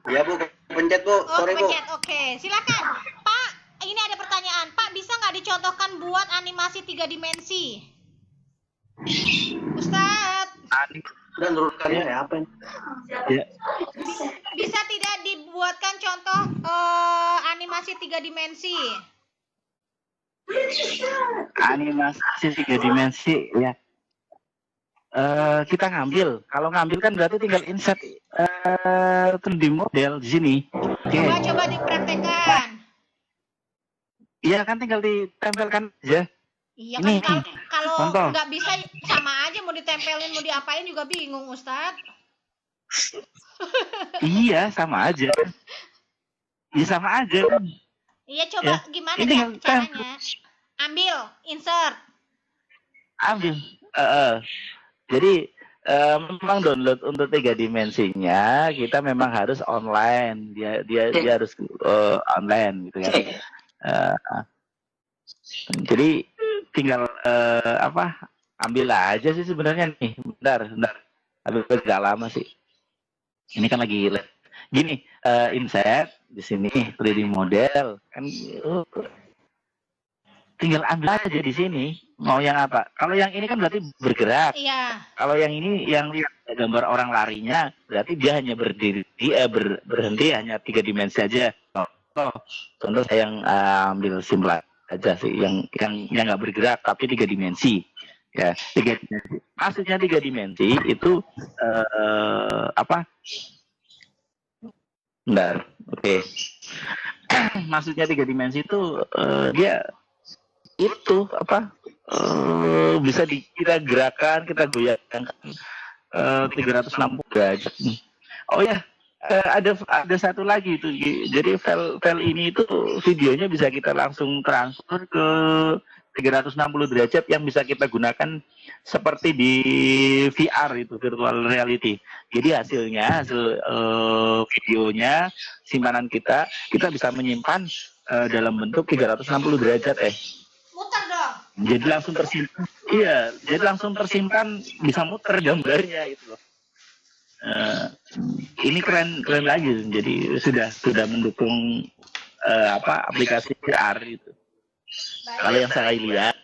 Ya Bu, pencet Bu. Sorry Bu. Oke, silakan. Pak, ini ada pertanyaan. Pak, bisa nggak dicontohkan buat animasi 3 dimensi? Ustadz. Udah nurutkannya ya apa ini? Ya. Bisa tidak dibuatkan contoh animasi 3 dimensi? Animasi 3 dimensi ya. Kita ngambil. Kalau ngambil kan berarti tinggal insert 3D model di sini. Coba dipraktekkan. Iya kan tinggal ditempelkan aja. Iya kan kalau nggak bisa sama aja mau ditempelin mau diapain juga bingung Ustadz. Iya sama aja. Iya sama aja. Iya coba gimana caranya? Ambil, insert. Ambil. Jadi memang download untuk 3 dimensinya kita memang harus online. Dia harus online gitu ya. Jadi tinggal ambil aja sih sebenarnya nih. Bentar. Habis nggak lama sih. Ini kan lagi gini, inset di sini 3D model kan, tinggal ambil aja di sini mau yang apa. Kalau yang ini kan berarti bergerak. Iya. Kalau yang ini yang gambar orang larinya berarti dia hanya berdiri, berhenti hanya 3 dimensi aja. Contoh saya yang ambil simpel aja sih, yang nggak bergerak tapi 3 dimensi. Ya, 3 dimensi. Maksudnya 3 dimensi itu apa? Bentar, oke. Maksudnya 3 dimensi itu dia itu apa? Bisa kita gerakan, kita goyangkan 360 derajat. Oh ya, ada satu lagi itu. Jadi file ini itu videonya bisa kita langsung transfer ke 360 derajat yang bisa kita gunakan seperti di VR itu, virtual reality. Jadi hasil videonya, simpanan kita bisa menyimpan dalam bentuk 360 derajat. Muter dong. Jadi langsung tersimpan. Iya, jadi langsung tersimpan, bisa muter gambarnya itu loh. Ini keren lagi. Jadi sudah mendukung aplikasi VR itu. Kalau yang saya lihat.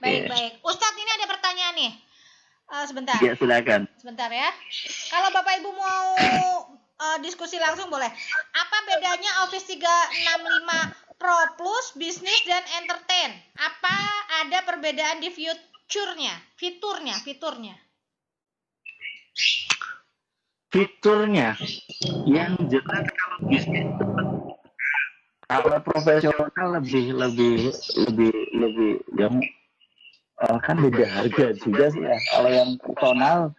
Baik. Ustadz, ini ada pertanyaan nih. Sebentar. Ya, silakan. Sebentar ya. Kalau Bapak Ibu mau diskusi langsung boleh. Apa bedanya Office 365 Pro Plus, Business, dan Entertain? Apa ada perbedaan di fiturnya? Fiturnya yang jelas kalau bisnis, kalau profesional lebih yang kan beda harga juga sih ya. Kalau yang personal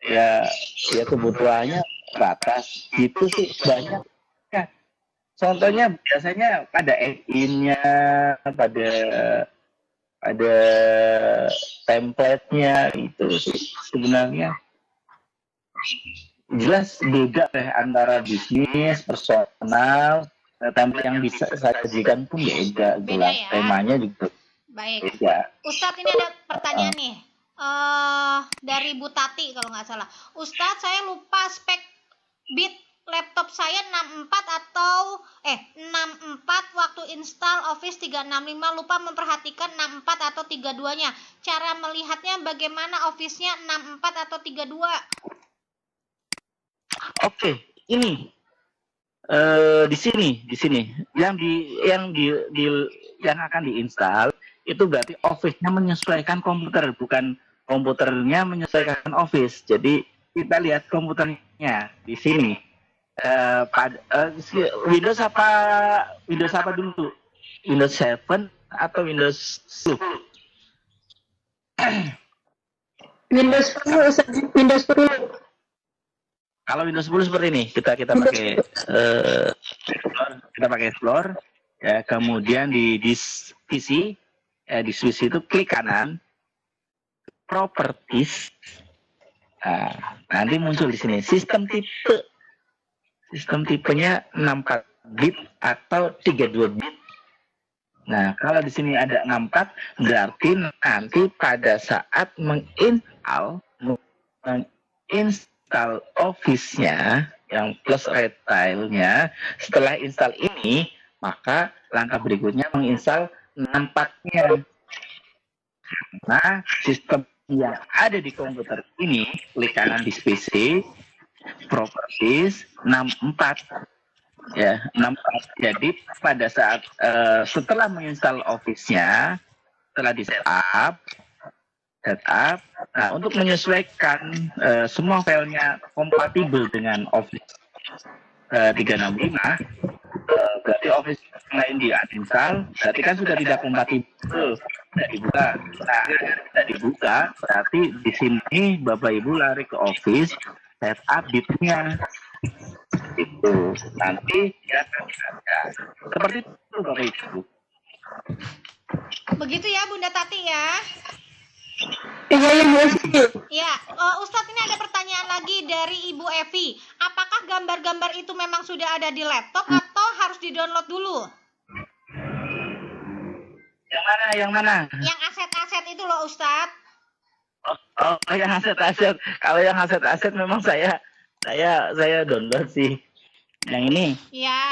ya kebutuhannya batas itu sih banyak. Contohnya biasanya pada add-in-nya, pada template-nya itu sih sebenarnya jelas beda antara bisnis, personal, template yang bisa saya sajikan pun beda jelas ya? Temanya juga. Baik. Beda. Ustadz, ini ada pertanyaan nih dari Bu Tati kalau nggak salah. Ustadz, saya lupa spek bit laptop saya 64 waktu install Office 365, lupa memperhatikan 64 atau 32-nya. Cara melihatnya bagaimana Office-nya 64 atau 32? Oke, ini di sini yang akan diinstal itu berarti Office-nya menyesuaikan komputer, bukan komputernya menyesuaikan Office. Jadi kita lihat komputernya di sini. Windows apa dulu? Windows 7 atau Windows 10? Windows 10. Kalau Windows 10 seperti ini, kita pakai Explore, ya, kemudian di PC, di switch itu klik kanan, Properties. Nanti muncul di sini sistem tipenya 64 bit atau 32 bit. Nah, kalau di sini ada 64, berarti nanti pada saat menginstal Office-nya yang plus retailnya, setelah install ini, maka langkah berikutnya menginstal 64-nya. Nah, sistem yang ada di komputer ini, klik kanan di PC, Properties 64, ya 64. Jadi pada saat setelah menginstal Office-nya, setelah di setup, nah untuk menyesuaikan semua filenya kompatibel dengan Office 365, berarti Office lain di uninstall, berarti kan sudah tidak kompatibel, tidak dibuka. Nah, tidak dibuka, berarti di sini Bapak Ibu lari ke Office, setup bitnya itu nanti ya seperti itu Bapak Ibu. Begitu ya Bunda Tati ya. Ya, Ustadz, ini ada pertanyaan lagi dari Ibu Evi. Apakah gambar-gambar itu memang sudah ada di laptop atau harus di-download dulu? Yang mana? Yang aset-aset itu loh Ustadz. Oh, yang aset-aset. Kalau yang aset-aset memang saya saya download sih. Yang ini. Iya.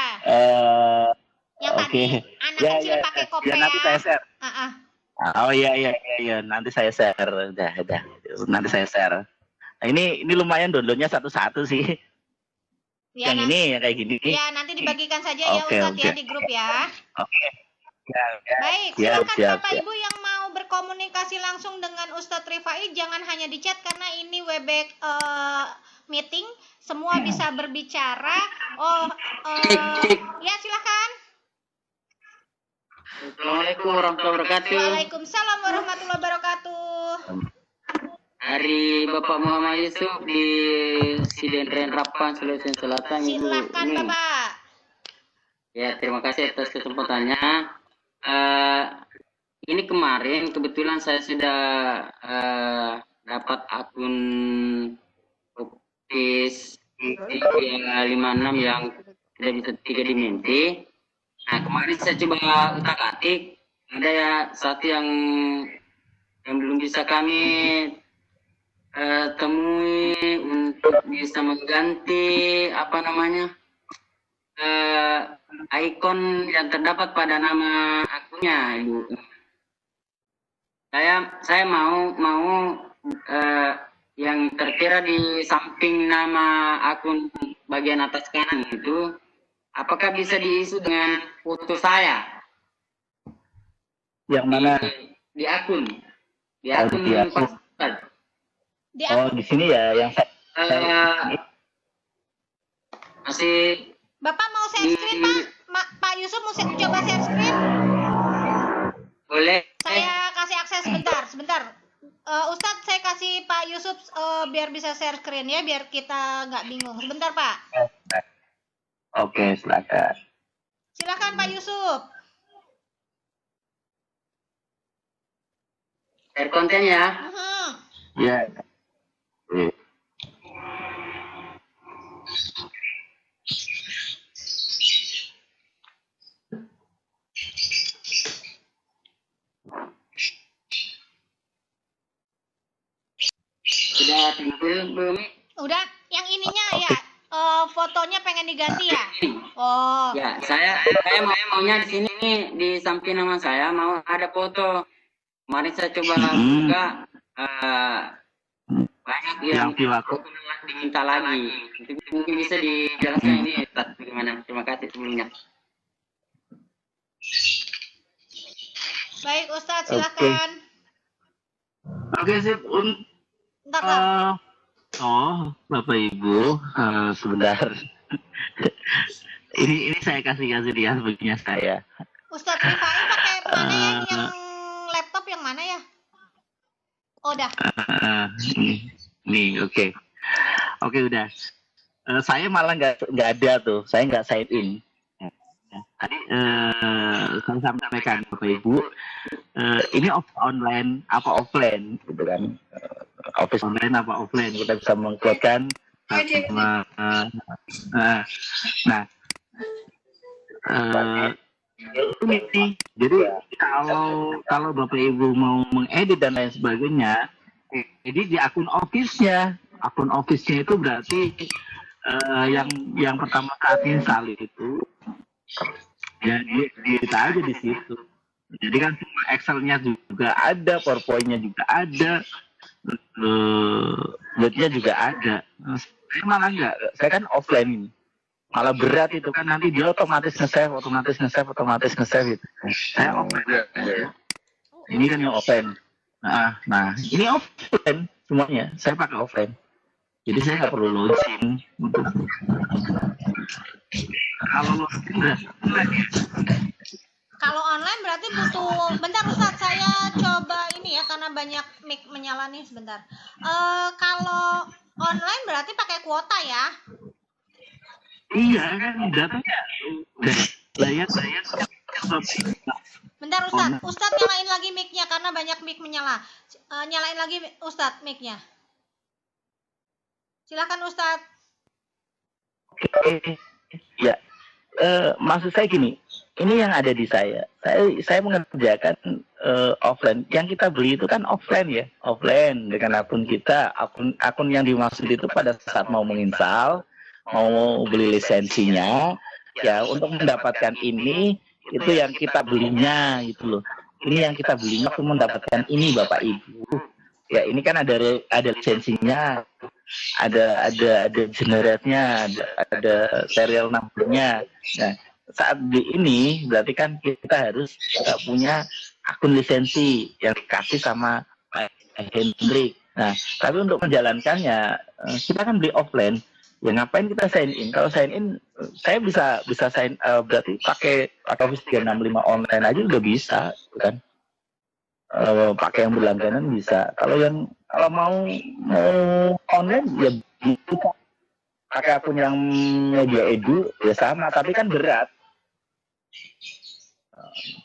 Yang Oke. tadi anak kecil pakai kopea. Ya, nanti saya share. Ah. Oh iya. Nanti saya share. Udah. Nanti saya share. Nah, ini lumayan downloadnya satu-satu sih. Ya, yang ini yang kayak gini. Ya, nanti dibagikan saja ya Ustadz ya di grup ya. Oke. Baik, silakan Bapak Ibu yang mau berkomunikasi langsung dengan Ustadz Rifai, jangan hanya di chat karena ini Webex meeting, semua bisa berbicara. Ya silakan. Assalamualaikum warahmatullahi wabarakatuh. Waalaikumsalam warahmatullahi wabarakatuh. Dari Bapak Muhammad Yusuf di Sidendren Rapan, Sulawesi Selatan. Silakan Bapak. Ya, terima kasih atas kesempatannya. Ini kemarin kebetulan saya sudah dapat akun Office 356 yang tidak bisa 3 dimensi. Nah, kemarin saya coba utak-atik, ada ya satu yang belum bisa kami temui untuk bisa mengganti ikon yang terdapat pada nama akunnya, Ibu. Saya mau yang tertera di samping nama akun bagian atas kanan itu, apakah bisa diisi dengan foto saya? Yang mana? Di akun. Di di sini ya yang masih. Bapak mau share screen, Pak? Pak Yusuf mau coba share screen? Boleh. Saya kasih akses sebentar. Ustadz, saya kasih Pak Yusuf biar bisa share screen ya, biar kita nggak bingung. Sebentar, Pak. Oke, silakan. Silakan Pak Yusuf. Share konten ya. Ya. Sudah timbul belum? Udah, yang ininya ya, fotonya pengen diganti ya? Oh. Ya, saya maunya di sini di samping nama saya mau ada foto. Kemarin saya coba buka banyak yang diminta lagi. Mungkin bisa dijelaskan ini Ustaz bagaimana? Terima kasih sebelumnya. Baik Ustadz, silakan. Oke, sip. Bapak Ibu, sebentar. ini saya kasih lihat begini saya. Ustadz Rifai pakai mana ya? Yang laptop yang mana ya? Oh, dah. Nih, oke, udah. Saya malah nggak ada tuh. Saya nggak sign in. Tadi saya sampaikan Bapak Ibu, ini online apa offline, gitu kan? Office online apa offline, kita bisa mengkuatkan. Ini jadi kalau Bapak Ibu mau mengedit dan lain sebagainya, edit di akun office-nya. Akun office-nya itu berarti yang pertama kali install itu ya di aja di situ. Jadi kan Excel-nya juga ada, PowerPoint-nya juga ada, Word-nya juga ada. Saya malah enggak, saya kan offline ini. Malah berat itu kan, nanti dia otomatis nge-save gitu. Saya offline. Ini kan yang offline. Nah, ini offline semuanya. Saya pakai offline. Jadi saya nggak perlu login. Kalau login kalau online berarti butuh. Bentar Ustadz, saya coba ini ya karena banyak mic menyala nih sebentar. Kalau online berarti pakai kuota ya? Iya kan, datanya layar. Bentar Ustadz nyalain lagi mic-nya karena banyak mic menyala. Nyalain lagi Ustadz mic-nya. Silakan Ustadz. Ya, maksud saya gini, ini yang ada di saya. Saya mengerjakan offline. Yang kita beli itu kan offline ya, offline dengan akun kita. Akun yang dimaksud itu pada saat mau menginstal, mau beli lisensinya, ya untuk mendapatkan ini itu yang kita belinya gitu loh. Ini yang kita belinya untuk mendapatkan ini Bapak Ibu. Ya ini kan ada lisensinya, ada generatnya, ada serial numbernya. Nah saat beli ini berarti kan kita harus punya akun lisensi yang dikasih sama Pak Hendrik. Nah tapi untuk menjalankannya kita kan beli offline. Ya ngapain kita sign in? Kalau sign in, saya bisa sign berarti pakai Office 365 online aja udah bisa, kan? Pakai yang berlangganan bisa. Kalau mau online ya bisa pakai akun yang media edu ya sama, tapi kan berat.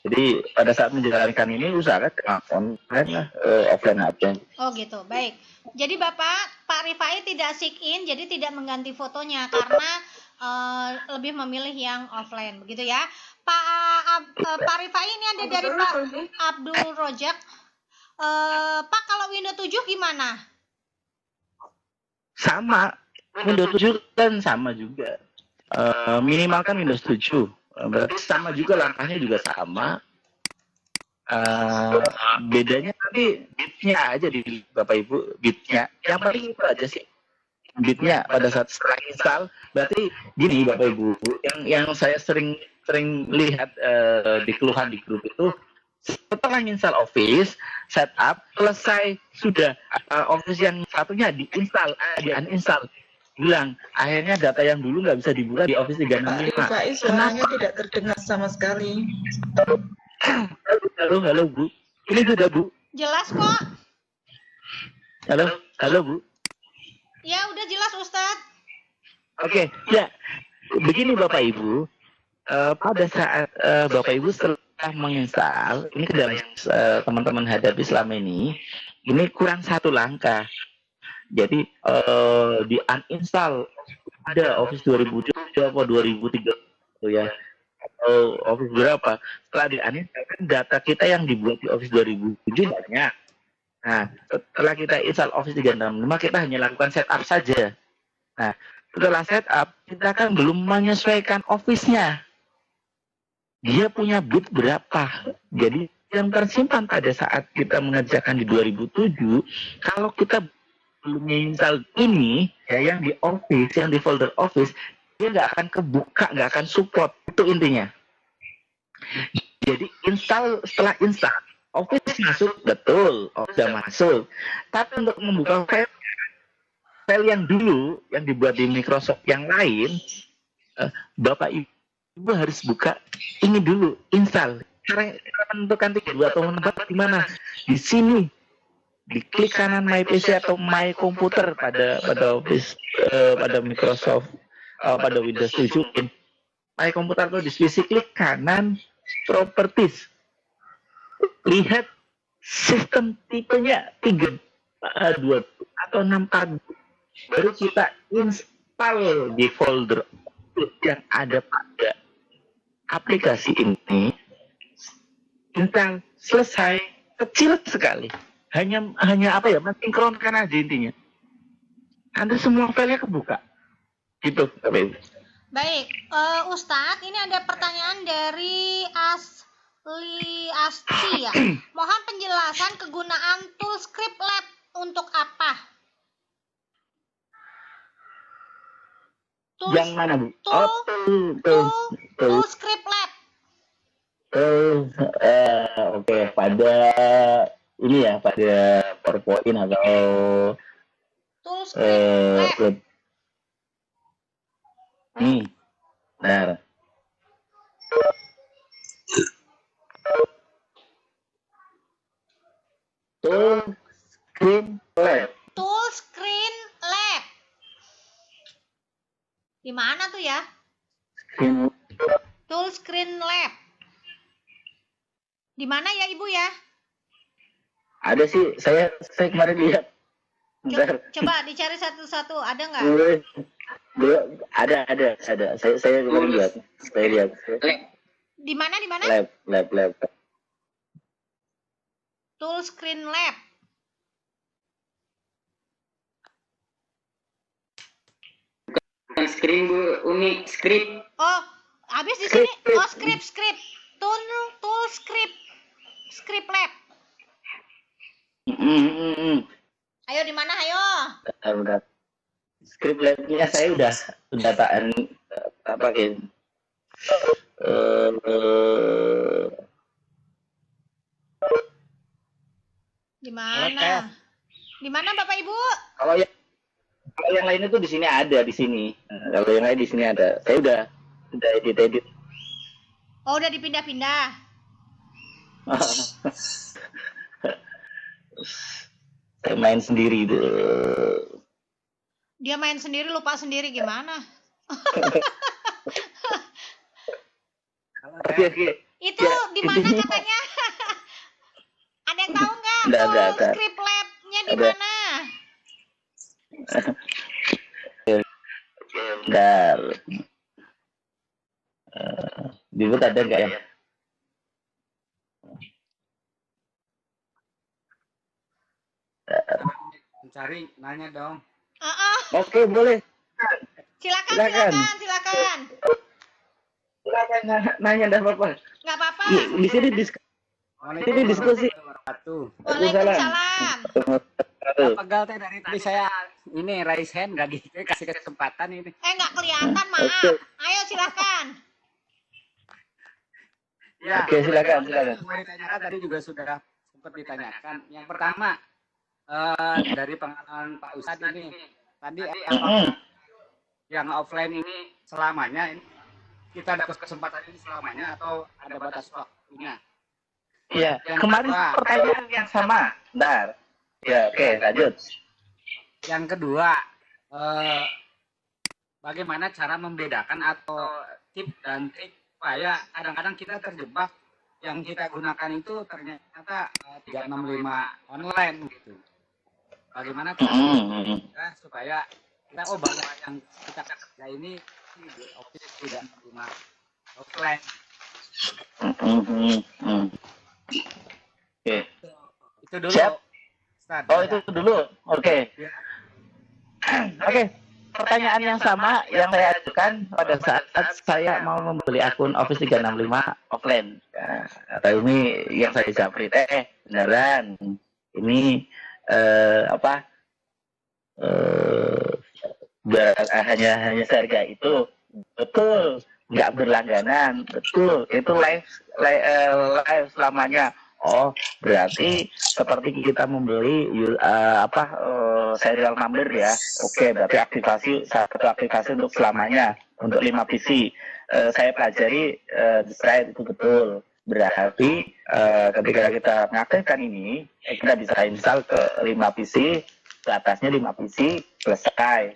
Jadi pada saat menjalankan ini usahakan online lah, offline aja. Oh gitu, baik. Jadi Pak Rifai tidak sign in, jadi tidak mengganti fotonya karena lebih memilih yang offline, begitu ya. Pak Rifai ini ada dari Pak Abdul Rojak. Pak kalau Windows 7 gimana? Sama, Windows 7 kan sama juga. Minimal kan Windows 7. Berarti sama juga, langkahnya juga sama. Bedanya tapi bitnya aja di Bapak Ibu, bitnya yang paling itu aja sih, bitnya pada saat setelah install. Berarti gini Bapak Ibu, yang saya sering lihat di keluhan di grup itu, setelah install Office, setup selesai sudah, Office yang satunya uninstall, hilang. Akhirnya data yang dulu nggak bisa dibuka di Office 365. Pak suaranya tidak terdengar sama sekali. Halo Bu, ini sudah Bu. Jelas kok. Halo Bu. Ya udah jelas Ustadz. Oke, ya begini Bapak Ibu, pada saat Bapak Ibu setelah menginstal, ini ke dalam teman-teman hadapi selama ini kurang satu langkah. Jadi di uninstall ada Office 2007 atau 2003 ya, atau Office berapa. Setelah di uninstall kan data kita yang dibuat di Office 2007 banyak. Nah setelah kita install Office 365 kita hanya lakukan setup saja. Nah setelah setup kita kan belum menyesuaikan Office-nya. Dia punya bit berapa. Jadi yang tersimpan pada saat kita mengerjakan di 2007, kalau kita belum menginstal ini ya, yang di Office, yang di folder Office, dia nggak akan kebuka, nggak akan support. Itu intinya. Jadi setelah install Office masuk, betul, sudah masuk. Tapi untuk membuka file yang dulu yang dibuat di Microsoft yang lain, Bapak Ibu harus buka ini dulu, install. Cara menentukan 32 atau 64 di mana? Di sini. Diklik kanan My PC atau My Computer pada Office, pada Microsoft, pada Windows 7. My Computer atau di sisi klik kanan Properties. Lihat sistem tipenya 3, 2 atau 6 baru kita install di folder yang ada pada aplikasi ini. Install selesai, kecil sekali. Hanya apa ya, mensinkronkan aja intinya. Nanti semua filenya kebuka. Gitu. Baik, Ustadz, ini ada pertanyaan dari Asti ya. Mohon penjelasan kegunaan Toolscript Lab untuk apa? Yang mana Bu? Toolscript Lab. Oke, pada ini ya, pada PowerPoint atau Toolscript Lab. Benar. Toolscreen Lab. Di mana tuh ya? Toolscreen Lab. Di mana ya Ibu ya? Ada sih, saya kemarin lihat. Coba dicari satu-satu, ada nggak? Ada. Saya kemarin lihat. Saya lihat. Di mana? Lab. Tool Screen Lab. Bukan screen Bu Umi, script. Oh, habis di sini. Oh, script. Tool script lab. Ayo di mana? Ayo. Udah. Script labnya saya udah tak pakai. Di mana? Di mana Bapak Ibu? Kalau yang lain itu di sini ada di sini. Kalau yang lain di sini ada. Saya udah edit. Oh, udah dipindah-pindah. Saya main sendiri tuh. Dia main sendiri, lupa sendiri gimana? Oke. Itu Ya, di mana intinya- katanya? Ada yang tahu nggak? Ada. Script lab-nya di mana? Bentar. Bibut ada nggak ya? Mencari, nanya dong. Oke, boleh. Silakan. Silakan nanya, enggak apa-apa. Nggak apa-apa. Di sini Ini diskusi. Waalaikumsalam. Pegal teh dari tadi saya ini raise hand nggak gitu kasih kesempatan ini. Nggak kelihatan, maaf. Oke. Ayo silakan. Ya, Oke, silakan. Semua ditanyakan tadi juga sudah sempat ditanyakan. Yang pertama dari pengalaman Pak Ustadz ini tadi apakah yang offline ini selamanya ini kita dapat kesempatan ini selamanya atau ada batas waktunya? Iya, Yang kemarin kedua, pertanyaan yang sama. Bentar. Ya, oke, lanjut. Yang kedua, bagaimana cara membedakan atau tip dan trik supaya kadang-kadang kita terjebak yang kita gunakan itu ternyata 365 online gitu. Bagaimana cara supaya kita bahwa yang kita kerja ini di office tidak menerima offline. Oke. Itu dulu. Siap. Ustaz. Oh, itu dulu. Oke. Oke. Pertanyaan yang sama yang saya ajukan pada saat saya mau membeli akun Office 365 offline. Nah, atau ini yang saya japri beneran. Ini hanya seharga itu, betul, nggak berlangganan, betul, itu live selamanya. Oh, berarti seperti kita membeli serial number ya. Oke, berarti satu aplikasi untuk selamanya untuk 5 PC. Saya pelajari desain itu betul. Berarti ketika kita mengaktifkan ini, kita bisa install ke 5 PC, ke atasnya 5 PC, selesai.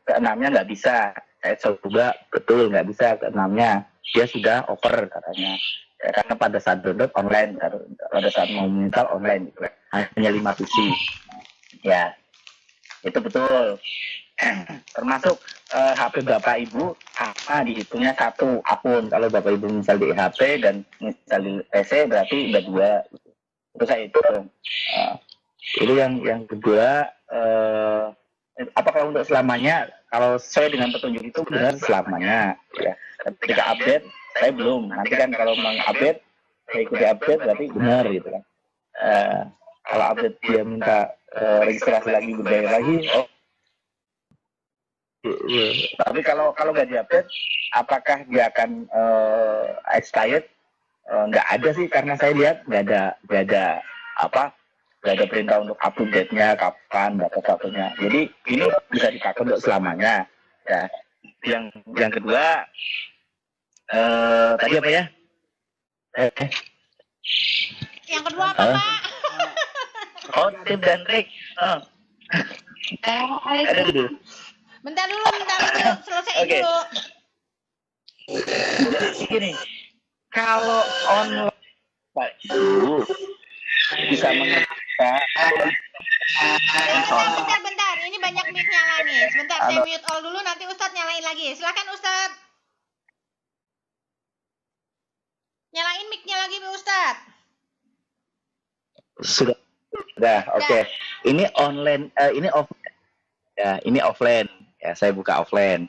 Ke 6-nya nggak bisa. Saya coba, betul nggak bisa ke 6-nya. Dia sudah over katanya. Ya, karena pada saat download online, pada saat mau install online, gitu. Hanya 5 PC. Ya, itu betul. Termasuk HP Bapak Ibu sama dihitungnya satu akun. Kalau Bapak Ibu misal di HP dan misal di PC berarti udah 2. Itu saya hitung. Itu yang kedua. Apakah untuk selamanya? Kalau saya dengan petunjuk itu benar selamanya. Ya. Ketika update saya belum. Nanti kan kalau mengupdate saya ikuti update berarti benar gitu kan. Kalau update dia minta registrasi lagi, berbayar lagi. Oh. Tapi kalau nggak diupdate, apakah dia akan expired? Nggak ada sih, karena saya lihat nggak ada perintah untuk update-nya kapan, batas-batasnya. Jadi ini bisa dipakai untuk selamanya. Ya. Yang kedua, tadi apa ya? Yang kedua apa, Pak? Oh, tip dan trik. Ada dulu. Bentar dulu, selesai Oke. dulu. Jadi gini, kalau online Pak Ibu bisa mengerjakan. Bentar. Ini banyak mic nyala nih. Sebentar, saya mute all dulu, nanti Ustadz nyalain lagi. Silakan Ustadz. mic-nya lagi Pak Ustadz. Sudah, oke. Ini online, ini offline. Ya, ini offline. Ya, saya buka offline.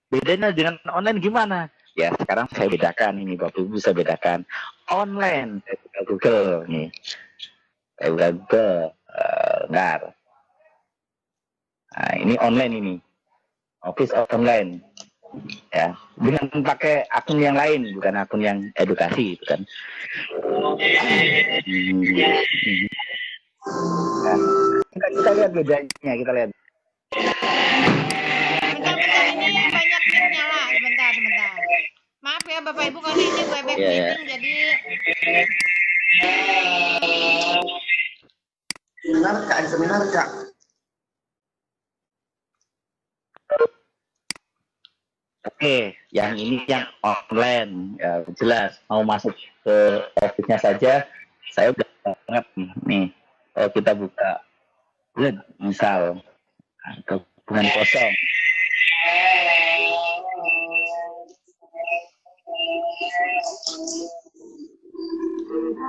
Bedanya dengan online gimana? Ya, sekarang saya bedakan ini, Bapak Ibu bisa bedakan. Online, saya buka Google nih. Saya buka Google. Bentar. Nah, ini online ini. Office online. Ya, dengan pakai akun yang lain, bukan akun yang edukasi gitu kan. Nah, kita lihat bedanya, kita lihat. Bentar, ini banyak yang nyala. Sebentar. Maaf ya Bapak Ibu, karena ini Webex meeting, jadi seminar Kak. Oke, yang ini yang online, ya, jelas mau masuk ke office-nya saja, saya udah banget nih. Kalau kita buka, misal hubungan kosong.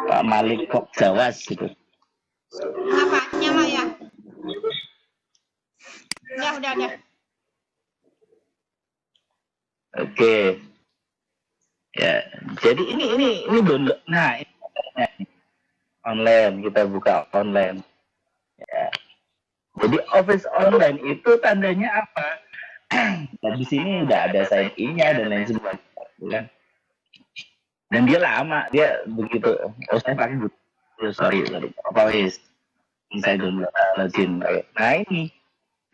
Pak Malik kok Jawas gitu. apa? Nyala ya? Udah. Oke. Ya, jadi ini download. Nah, ini online, kita buka online. Ya. Jadi office online itu tandanya apa? Nah, di sini udah ada sign in-nya dan lain sebagainya. Dan dia lama, dia begitu. Oh, saya pakai sorry. Apa wis? Saya download login. Nah, ini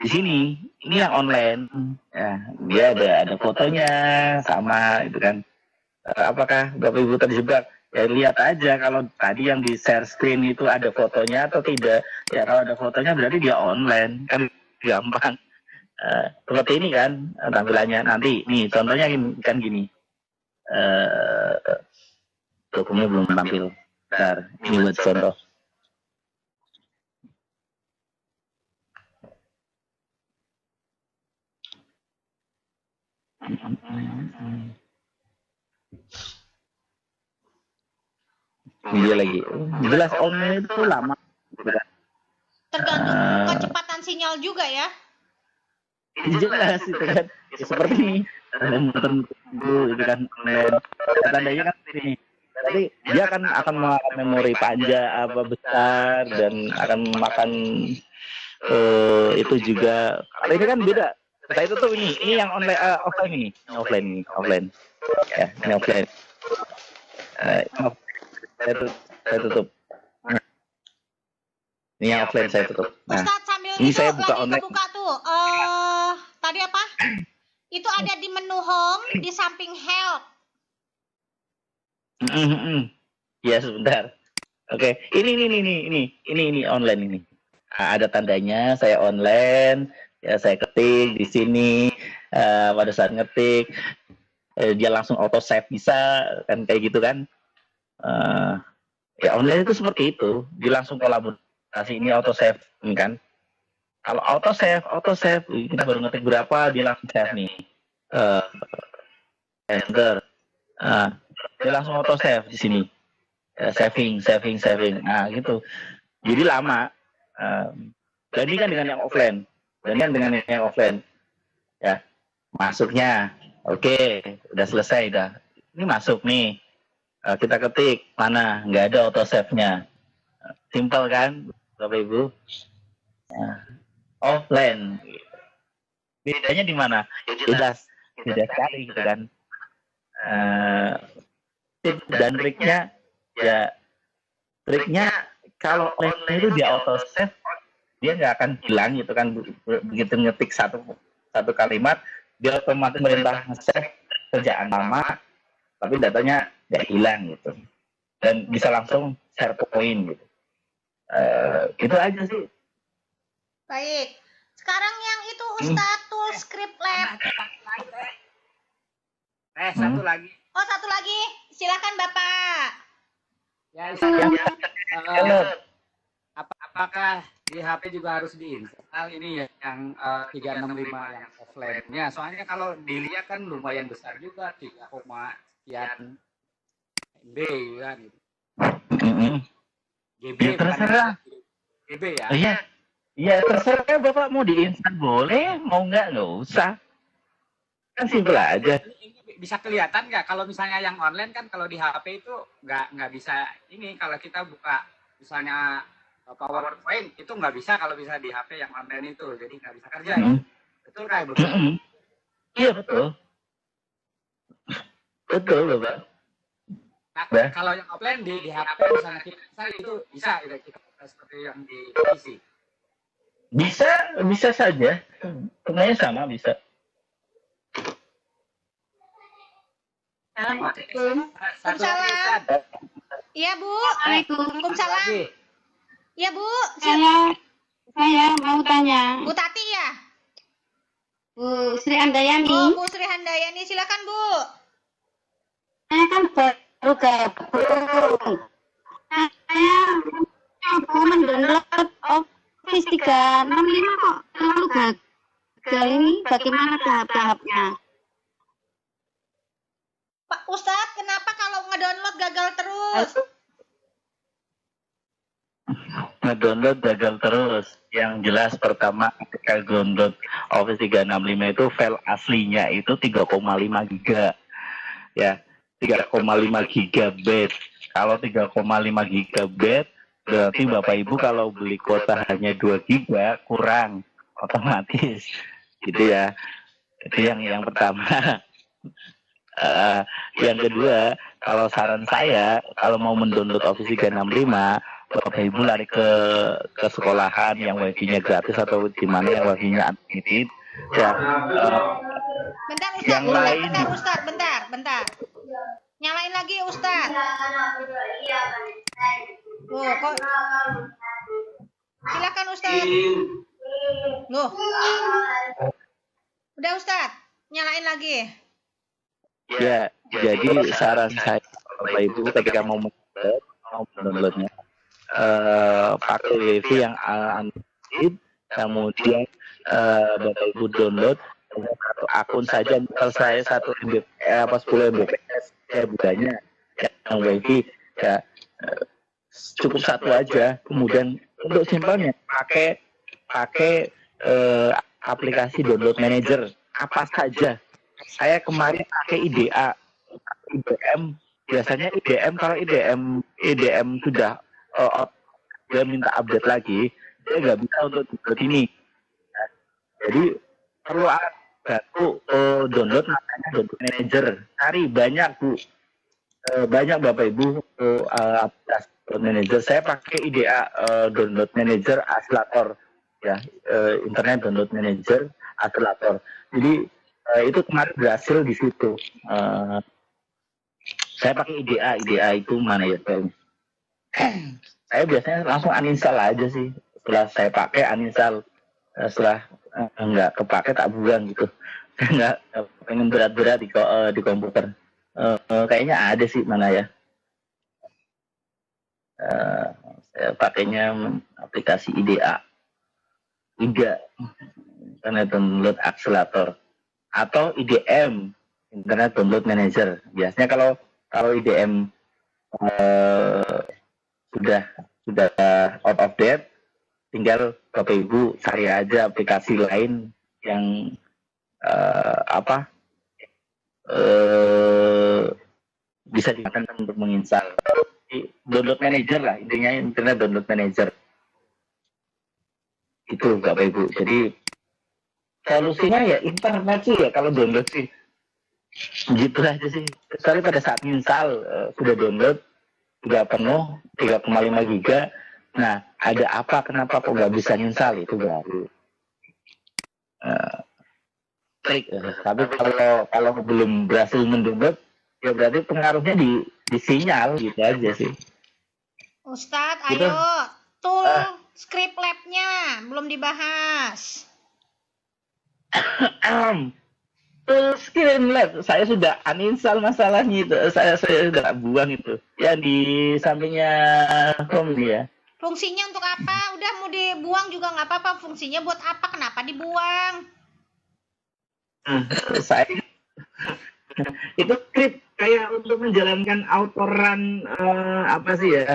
di sini ini yang online ya, dia ada fotonya sama itu kan. Apakah Bapak Ibu terjebak? Ya lihat aja, kalau tadi yang di share screen itu ada fotonya atau tidak. Ya kalau ada fotonya berarti dia online, kan gampang. Seperti ini kan tampilannya nanti. Nih contohnya kan gini. Dokumennya belum tampil. Bentar, ini buat contoh. Dia lagi jelas online itu lama. Tergantung kecepatan sinyal juga ya. Jelas itu kan seperti ini. Itu kan online. Tandanya kan ini. Tapi dia kan akan memakan memori panjang apa besar dan akan memakan itu juga. Kalau ini kan beda. Saya tutup ini yang online offline ini. Offline. Ya, ini offline. Saya tutup. Ini yang offline saya tutup. Nah, Ustadz sambil ini itu saya buka lagi online. kebuka tuh. Tadi apa? Itu ada di menu home di samping help. Ya sebentar. Oke, ini online ini. Nah, ada tandanya saya online. Ya saya ketik di sini. Pada saat ngetik dia langsung auto save bisa kan kayak gitu kan. Ya online itu seperti itu, dia langsung kolaborasi ini auto save kan. Kalau auto save kita baru ngetik berapa dia langsung save nih. Enter. Dia langsung auto save di sini. Saving. Nah, gitu. Jadi lama. Bandingkan dengan yang offline. Ya. Masuknya. Oke, udah selesai dah. Ini masuk nih. Kita ketik mana? Nggak ada auto save-nya. Simple kan, Bapak Ibu? Offline. Bedanya di mana? Jelas beda sekali gitu kan. Dan triknya kalau online itu dia auto save, dia nggak akan hilang gitu kan. Begitu ngetik satu kalimat, dia otomatis merintah nge-save kerjaan lama, tapi datanya nggak hilang gitu, dan bisa langsung share point gitu. Itu aja sih. Baik. Sekarang yang itu Ustadz tool script lab. Satu lagi. Oh, satu lagi. Silakan Bapak. Ya, apakah di HP juga harus diinstal ini yang 365 yang offline-nya? Soalnya kalau dilihat kan lumayan besar juga, 3, sekian GB kan. GB Ya terserah. GB ya. Oh, iya. Ya terserah Bapak mau diinstal boleh, mau nggak usah. Kan simpel aja. Ini bisa kelihatan nggak kalau misalnya yang online kan kalau di HP itu nggak bisa ini kalau kita buka misalnya PowerPoint itu nggak bisa kalau bisa di HP yang online itu jadi nggak bisa kerja ya. Betul kayak betul. Iya betul. Betul Bapak. Nah, kalau yang offline di HP misalnya kita itu bisa kita seperti yang di PC. Bisa saja. Sebenarnya sama bisa. Waalaikumsalam. Iya Bu. Waalaikumsalam. Iya Bu. Saya mau tanya, Bu Tati ya. Bu Sri Handayani. Oh Bu Sri Handayani silakan Bu. Saya kan baru gabung. Saya mau mendownload Office 365 kok terlalu gagal ini. Bagaimana tahap-tahapnya? Pak Ustadz, kenapa kalau ngedownload gagal terus? Ngedownload gagal terus. Yang jelas pertama ketika download Office 365 itu file aslinya itu 3,5 giga. Ya, 3,5 gigabyte. Kalau 3,5 gigabyte berarti Bapak Ibu kalau beli kuota hanya 2 giga kurang otomatis. Gitu ya. Itu yang pertama. Yang kedua, kalau saran saya, kalau mau mendownload Office 365, Bapak Ibu lari ke sekolahan yang wifi-nya gratis atau di mana yang wifi-nya unlimited. Ya, Bentar. Nyalain lagi Ustadz. Loh, kok? Silakan Ustadz. Loh. Udah Ustadz, nyalain lagi. Ya, jadi saran saya Bapak Ibu ketika mau mendownloadnya pakai wifi yang unlimited, kemudian Bapak Ibu download satu akun saja, misal saya 10 Mbps saya bukanya yang wifi ya cukup satu aja. Kemudian untuk simpelnya pakai aplikasi download manager apa saja. Saya kemarin pakai IDM. Biasanya IDM kalau IDM sudah dia minta update lagi, dia nggak bisa untuk download ini. Jadi perlu download namanya download manager. Cari banyak Bu, banyak Bapak Ibu aplikasi download manager. Saya pakai IDA download manager Accelerator ya, internet download manager Accelerator. Jadi itu kemarin berhasil di situ. Saya pakai IDA itu mana ya? Saya biasanya langsung uninstall aja sih. Setelah saya pakai uninstall, setelah nggak kepake tak buang gitu. Nggak pengen berat-berat di komputer. Kayaknya ada sih mana ya? Saya pakainya aplikasi IDA internet download accelerator atau IDM internet download manager. Biasanya kalau IDM sudah out of date, tinggal Bapak Ibu cari aja aplikasi lain yang bisa digunakan untuk menginstal. Download manager lah, intinya internet download manager. Itu Bapak Ibu. Jadi solusinya ya internet sih ya kalau download sih. Gitu aja sih. Kecuali pada saat install sudah download, sudah penuh 3,5 giga. Nah, ada apa? Kenapa kok nggak bisa install? Itu baru trik. Tapi kalau belum berhasil mendownload, ya berarti pengaruhnya di sinyal gitu aja sih. Ustadz, Gitu. ayo tool script lab-nya belum dibahas. Full screen lab saya sudah uninstall masalahnya itu. Saya sudah buang itu. Yang di sampingnya Chrome ya. Fungsinya untuk apa? Udah mau dibuang juga nggak apa-apa. Fungsinya buat apa? Kenapa dibuang? Itu script kayak untuk menjalankan autoran apa sih ya?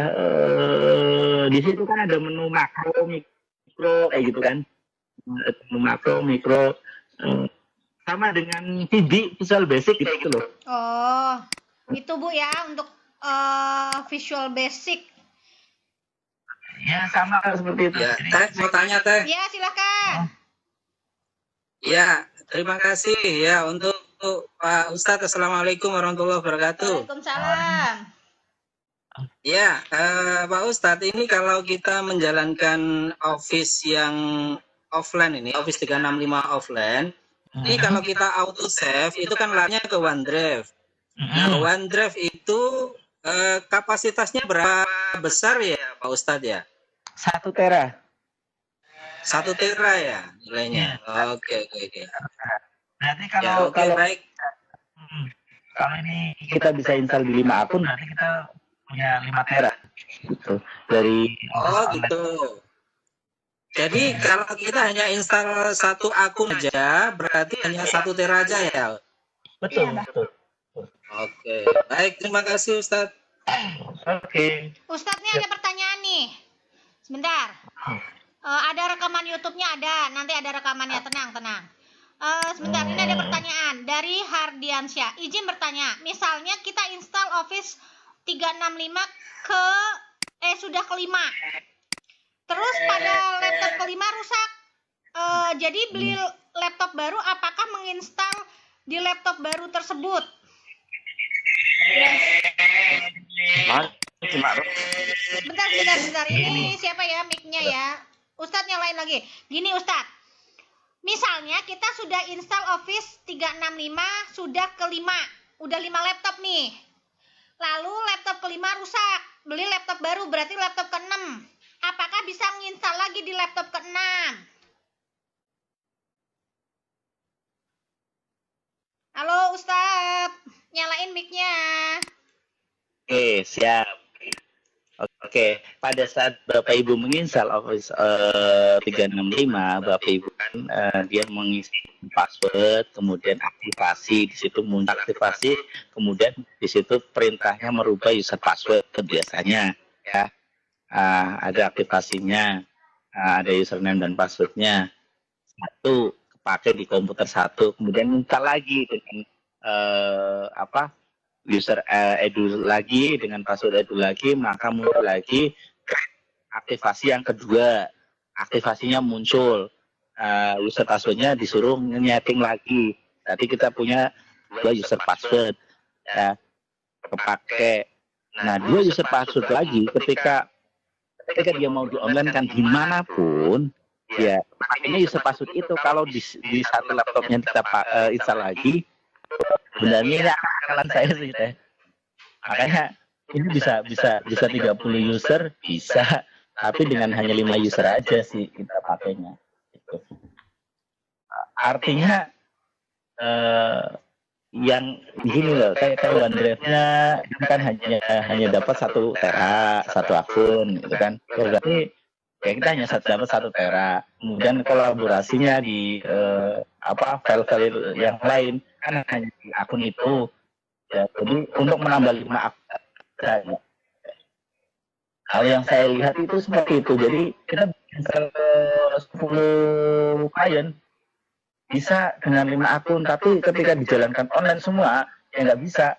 Di situ kan ada menu makro, mikro kayak gitu kan. Menu makro, mikro sama dengan Visual Basic gitu loh. Oh, itu Bu ya untuk Visual Basic. Ya sama seperti itu. Ya, Teh, mau tanya Teh. Ya, silakan. Ya, terima kasih ya untuk Pak Ustadz. Assalamualaikum warahmatullahi wabarakatuh. Waalaikumsalam. Ya, Pak Ustadz, ini kalau kita menjalankan Office yang offline ini, Office 365 offline, ini kalau kita auto save itu kan larinya ke OneDrive. Nah, OneDrive itu kapasitasnya berapa besar ya Pak Ustadz ya? 1 tera. 1 tera ya nilainya. Oke. Berarti Ya, kalau oke, baik. kalau ini kita bisa install di 5 akun, berarti kita punya 5 tera. Gitu. Dari Oh gitu. Jadi kalau kita hanya install 1 akun aja, berarti hanya 1 tera aja ya? betul. Oke, baik, terima kasih Ustadz. Oke. Ustadz nih ada pertanyaan nih. Sebentar. Ada rekaman YouTube-nya ada. Nanti ada rekamannya. Tenang. Sebentar, ini ada pertanyaan dari Hardiansyah. Izin bertanya, misalnya kita install Office 365 sudah kelima. Terus pada laptop kelima rusak. Jadi beli laptop baru, apakah menginstal di laptop baru tersebut? Bentar. Ini siapa ya mic-nya ya? Ustadz nyalain lagi. Gini Ustadz. Misalnya kita sudah install Office 365 sudah kelima. Udah 5 laptop nih. Lalu laptop kelima rusak. Beli laptop baru berarti laptop ke-6. Apakah bisa menginstal lagi di laptop ke-6? Halo Ustadz. Nyalain mic-nya. Oke, siap. Oke, pada saat Bapak Ibu menginstal Office 365, Bapak Ibu kan dia mengisi password, kemudian aktivasi, di situ muncul aktivasi, kemudian di situ perintahnya merubah user password biasanya ya. Ada aktivasinya, ada username dan passwordnya. Satu kepake di komputer satu, kemudian minta lagi dengan user edu lagi dengan password edu lagi, maka muncul lagi aktivasi yang kedua. Aktivasinya muncul, user passwordnya disuruh nyeting lagi. Tadi kita punya 2 user password ya, kepake. Nah, 2 user password lagi ketika dia mau di online kan dimanapun ya, pakainya user password itu. Kalau di satu laptopnya kita install lagi, sebenarnya ini akalan saya sih Teh. Makanya ini bisa 30 user bisa, tapi dengan hanya 5 user aja sih kita pakainya. Gitu. Artinya yang gini loh, kayak OneDrive-nya kan hanya dapat 1 tera, 1 akun gitu kan. Berarti ya kita hanya dapat 1 tera. Kemudian kolaborasinya di file-file yang lain kan hanya di akun itu. Ya, jadi untuk menambah 5 akun. Hal yang saya lihat itu seperti itu. Jadi kita bisa 10 klien bisa dengan 5 akun, tapi ketika dijalankan online semua ya nggak bisa.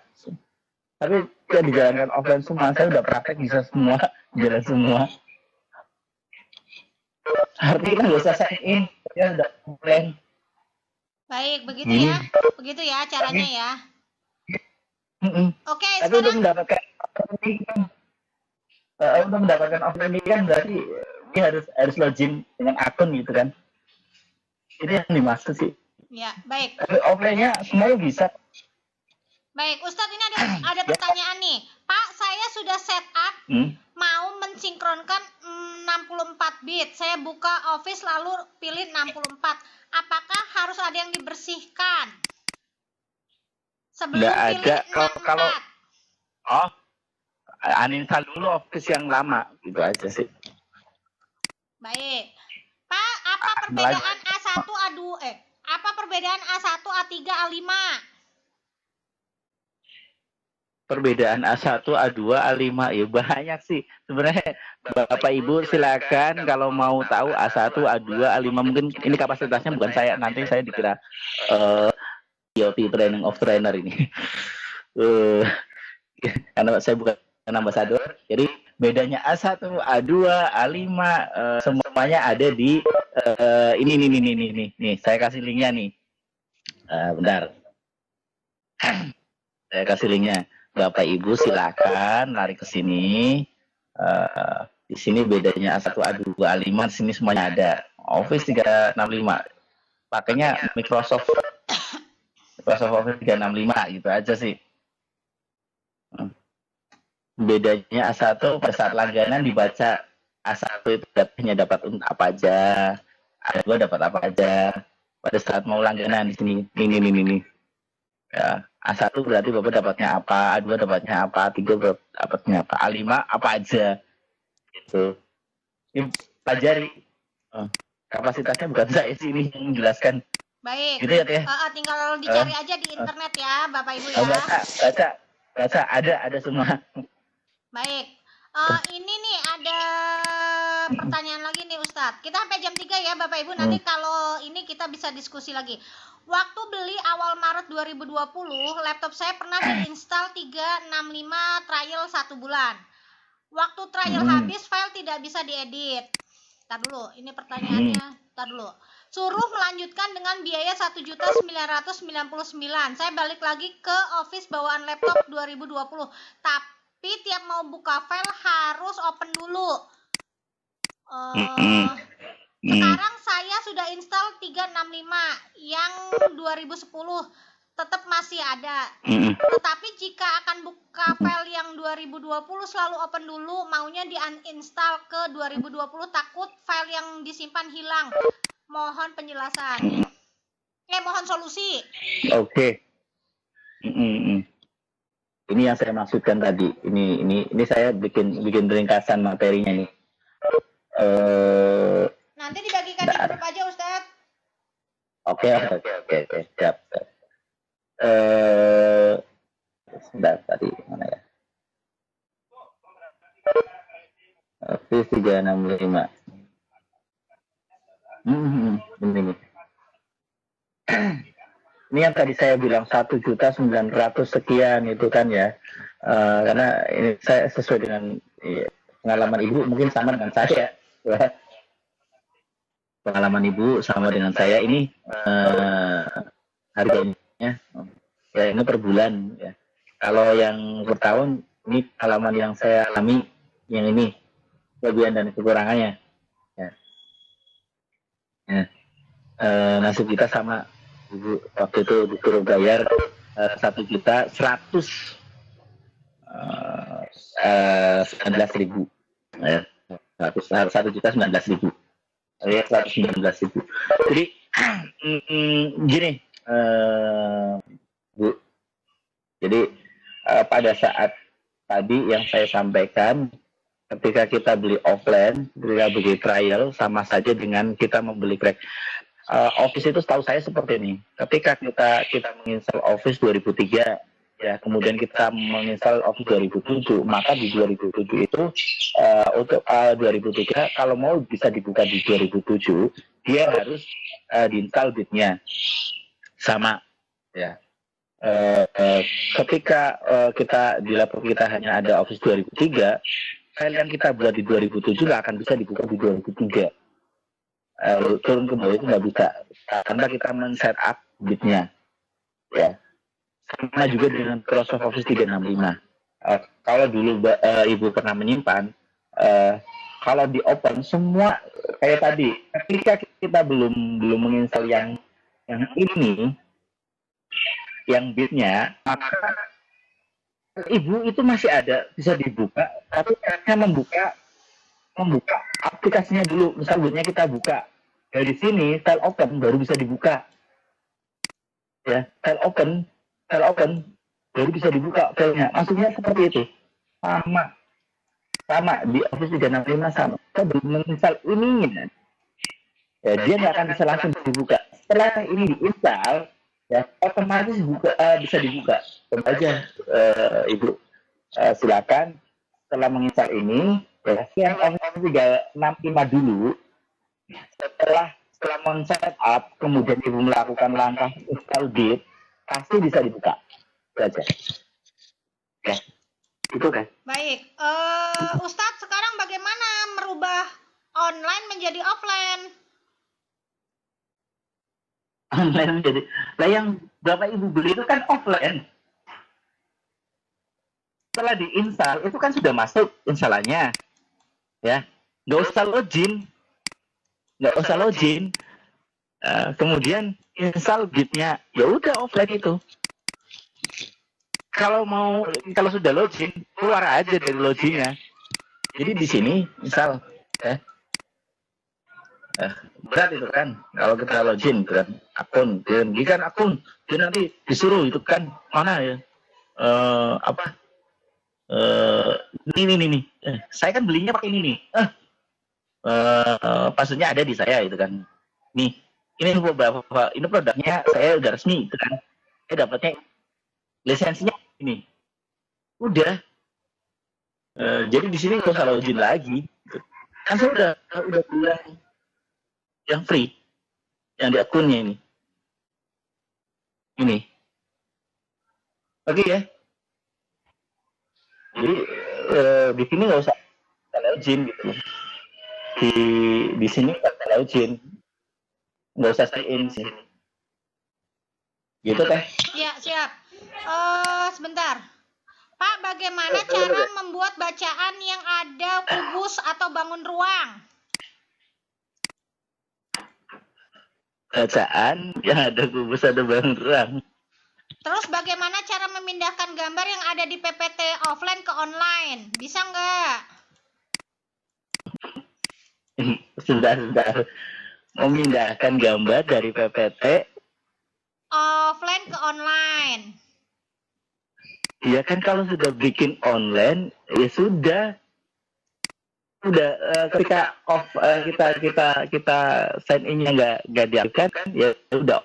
Tapi ketika dijalankan offline semua, saya udah praktek bisa semua, jalan semua. Artinya nggak usah sign in, ya udah offline. Baik, begitu ya caranya ya. Oke, tapi sekarang untuk mendapatkan offline ini kan berarti dia harus login dengan akun gitu kan. Ini yang dimaksud sih. Ya, baik. Tapi offline-nya semuanya bisa. Baik, Ustadz ini ada pertanyaan nih. Pak, saya sudah setup mau mensinkronkan 64 bit. Saya buka Office lalu pilih 64. Apakah harus ada yang dibersihkan? Sebelum nggak pilih ada. 64. Kalau uninstall dulu Office yang lama gitu aja sih. Baik. Pak, apa perbedaan A1 A2 apa perbedaan A1 A3 A5? perbedaan A1, A2, A5 ya banyak sih. Sebenarnya Bapak Ibu silakan kalau mau tahu A1, A2, A5 mungkin ini kapasitasnya bukan saya, nanti saya dikira IoT training of trainer ini. Karena saya bukan ambasador. Jadi bedanya A1, A2, A5 semuanya ada di ini nih. Saya kasih linknya nih. Bentar. Saya kasih linknya. Bapak Ibu silakan lari ke sini. Di sini bedanya A1, A2, A5 di sini semuanya ada. Office 365. Pakainya Microsoft Office 365 gitu aja sih. Bedanya A1 pada saat langganan dibaca A1 itu hanya dapat apa aja, A2 dapat apa aja. Pada saat mau langganan di sini ini. Ya, A1 berarti Bapak dapatnya apa, A2 dapatnya apa, A3 dapatnya apa, A5 apa aja. Gitu. Ini pelajari. Kapasitasnya bukan saya sih ini yang menjelaskan. Baik. Gitu ya, Teh? Tinggal dicari aja di internet ya, Bapak Ibu ya. Baca ada semua. Baik. Ini nih ada pertanyaan lagi nih Ustadz. Kita sampai jam 3 ya Bapak Ibu. Nanti kalau ini kita bisa diskusi lagi. Waktu beli awal Maret 2020, laptop saya pernah diinstal 365 trial 1 bulan. Waktu trial habis, file tidak bisa diedit. Tar dulu, ini pertanyaannya. Tar dulu. Suruh melanjutkan dengan biaya 1.999. Saya balik lagi ke Office bawaan laptop 2020. Tapi tiap mau buka file harus open dulu. Sekarang saya sudah install 365 yang 2010 tetap masih ada. Tetapi jika akan buka file yang 2020 selalu open dulu, maunya di uninstall ke 2020, takut file yang disimpan hilang. Mohon penjelasan. Mohon solusi. Oke. Ini yang saya maksudkan tadi. Ini saya bikin ringkasan materinya nih. Nanti dibagikan di grup aja, Ustadz. Oke. Siap. Sebentar, tadi mana ya? Office 365. Ini. Ini yang tadi saya bilang 1.900.000 sekian itu kan ya. Karena ini saya sesuai dengan pengalaman Ibu mungkin sama dengan saya. Ya. Pengalaman Ibu sama dengan saya ini harganya ya ini per bulan ya. Kalau yang per tahun ini pengalaman yang saya alami yang ini kelebihan dan kekurangannya ya. Nasib kita sama Ibu waktu itu disuruh bayar 1.119.000 ya. 1.119.000 ya, 119.000. Jadi gini Bu, jadi pada saat tadi yang saya sampaikan, ketika kita beli offline, ketika beli trial sama saja dengan kita membeli crack. Office itu setahu saya seperti ini. Ketika kita menginstal Office 2003 ya, kemudian kita menginstal Office 2007, maka di 2007 itu untuk 2003 kalau mau bisa dibuka di 2007, dia harus diinstal bitnya sama ya. Ketika kita di laptop kita hanya ada Office 2003, file yang kita buat di 2007 nggak akan bisa dibuka di 2003. Turun ke bawah itu nggak bisa karena kita men-setup bitnya ya. Sama juga dengan Microsoft Office 365. Kalau dulu Ibu pernah menyimpan, kalau di open semua kayak tadi, ketika kita belum menginstal yang ini, yang bitnya, maka Ibu itu masih ada bisa dibuka, tapi karena membuka aplikasinya dulu. Misal bitnya kita buka dari sini, file open baru bisa dibuka ya, file open baru bisa dibuka filenya. Maksudnya seperti itu. Sama di Office 365 sama. Kita belum menginstal ininya ya, dia nggak akan bisa langsung dibuka. Setelah ini diinstal ya otomatis bisa dibuka. Coba aja Ibu silakan setelah menginstal ini ya scan Office 365 dulu. Setelah men-setup kemudian Ibu melakukan langkah install Git, pasti bisa dibuka. Itu aja. Ya, itu kan. Baik, Ustadz sekarang bagaimana merubah online menjadi offline? Online menjadi, lah yang Bapak Ibu beli itu kan offline. Setelah diinstal itu kan sudah masuk instalannya, ya, nggak usah login, kemudian install Git-nya, ya udah offline itu. Kalau sudah login, keluar aja dari loginnya. Jadi di sini misal berat itu kan kalau kita login kan akun, kan akun, dia nanti disuruh itu kan mana ya ini saya kan belinya pakai ini nih, passwordnya ada di saya itu kan, nih ini produknya saya udah resmi itu kan, saya dapatnya lisensinya ini udah, jadi di sini nggak usah login lagi kan, saya udah bilang yang free yang di akunnya ini oke ya. Jadi di sini nggak usah login gitu, di sini nggak usah login, nggak usah stay in sih gitu teh. Ya siap. Sebentar Pak, bagaimana cara membuat bacaan yang ada kubus atau bangun ruang? Bacaan yang ada kubus atau bangun ruang. Terus bagaimana cara memindahkan gambar yang ada di PPT offline ke online? Bisa nggak? Sebentar. Memindahkan gambar dari PPT offline ke online. Iya kan, kalau sudah bikin online ya sudah ketika off kita sign in-nya nggak diangkat kan, ya udah.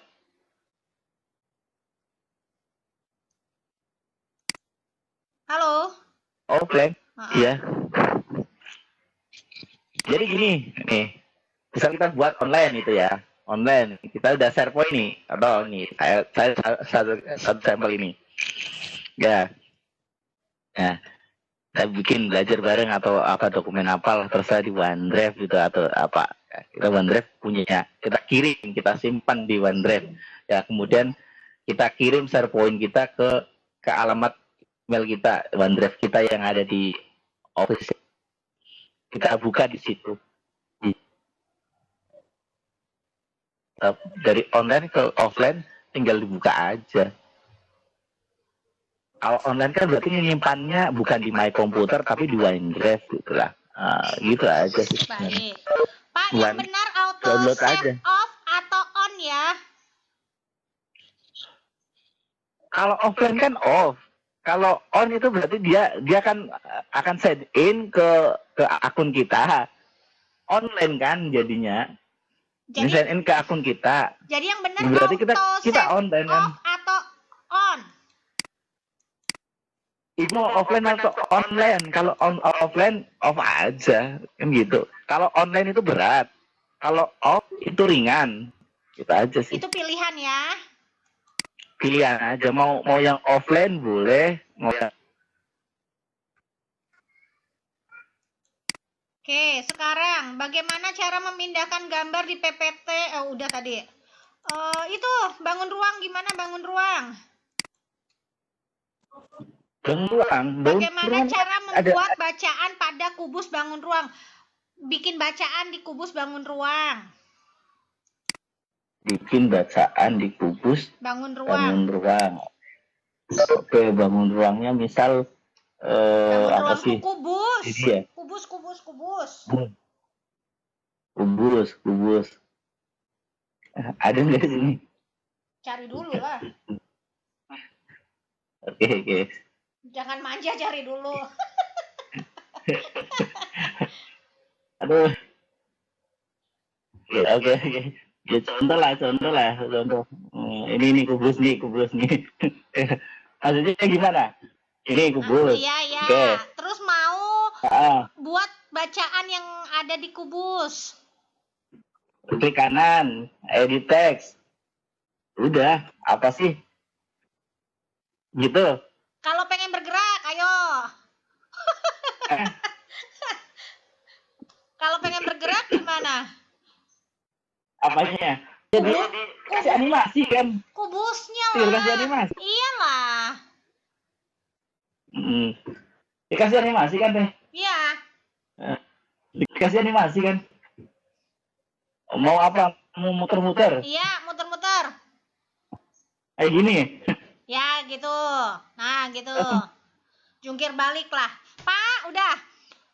Halo. Offline. Iya. Jadi gini nih, bisa kita buat online itu ya, online kita udah share point nih, atau nih saya satu sampel ini ya. Nah, saya bikin belajar bareng atau apa dokumen apa terserah di OneDrive gitu atau apa. Kita OneDrive punya, kita simpan di OneDrive. Ya, kemudian kita kirim share point kita ke alamat email kita, OneDrive kita yang ada di Office. Kita buka di situ. Dari online ke offline tinggal dibuka aja. Kalau online kan berarti menyimpannya bukan di My Computer tapi di OneDrive gitu lah. Gitu aja sih. Baik. Pak, yang benar auto save off atau on ya? Kalau offline kan off. Kalau on itu berarti dia kan akan send in ke akun kita. Online kan jadinya. Jadi send in ke akun kita. Jadi yang benar berarti auto kita save online off kan. atau on? Itu offline atau online? Kalau offline off aja kan gitu. Kalau online itu berat, kalau off itu ringan. Gitu aja sih. Itu pilihan ya. Pilihan aja, mau yang offline boleh, mau yang... Oke, sekarang bagaimana cara memindahkan gambar di PPT? Udah tadi. Itu bangun ruang, gimana bangun ruang? Bagaimana cara membuat bacaan pada kubus bangun ruang? Bikin bacaan di kubus bangun ruang. Bikin bacaan di kubus bangun ruang. Oke, bangun ruangnya misal apa sih? Kubus. Ya? Kubus. Ada nggak sini? Cari dulu lah. Oke. Jangan manja, cari dulu. Aduh. Oke. Ya, contoh lah. Ini kubus nih. Maksudnya gimana? Ini kubus. Iya. Oke. Terus mau buat bacaan yang ada di kubus. Klik kanan, edit text. Udah, apa sih? Gitu. Kalau pengen bergerak, ayo. Kalau pengen bergerak gimana? Apanya? Jadi kasih animasi kan? Kubusnya Kasih lah. animasi. Iyalah. Dikasih animasi kan teh? Iya. Dikasih animasi kan? Mau apa? Mau muter-muter? Iya, muter-muter. Kayak gini. Ya, gitu. Nah, gitu. Jungkir balik lah. Pak, udah.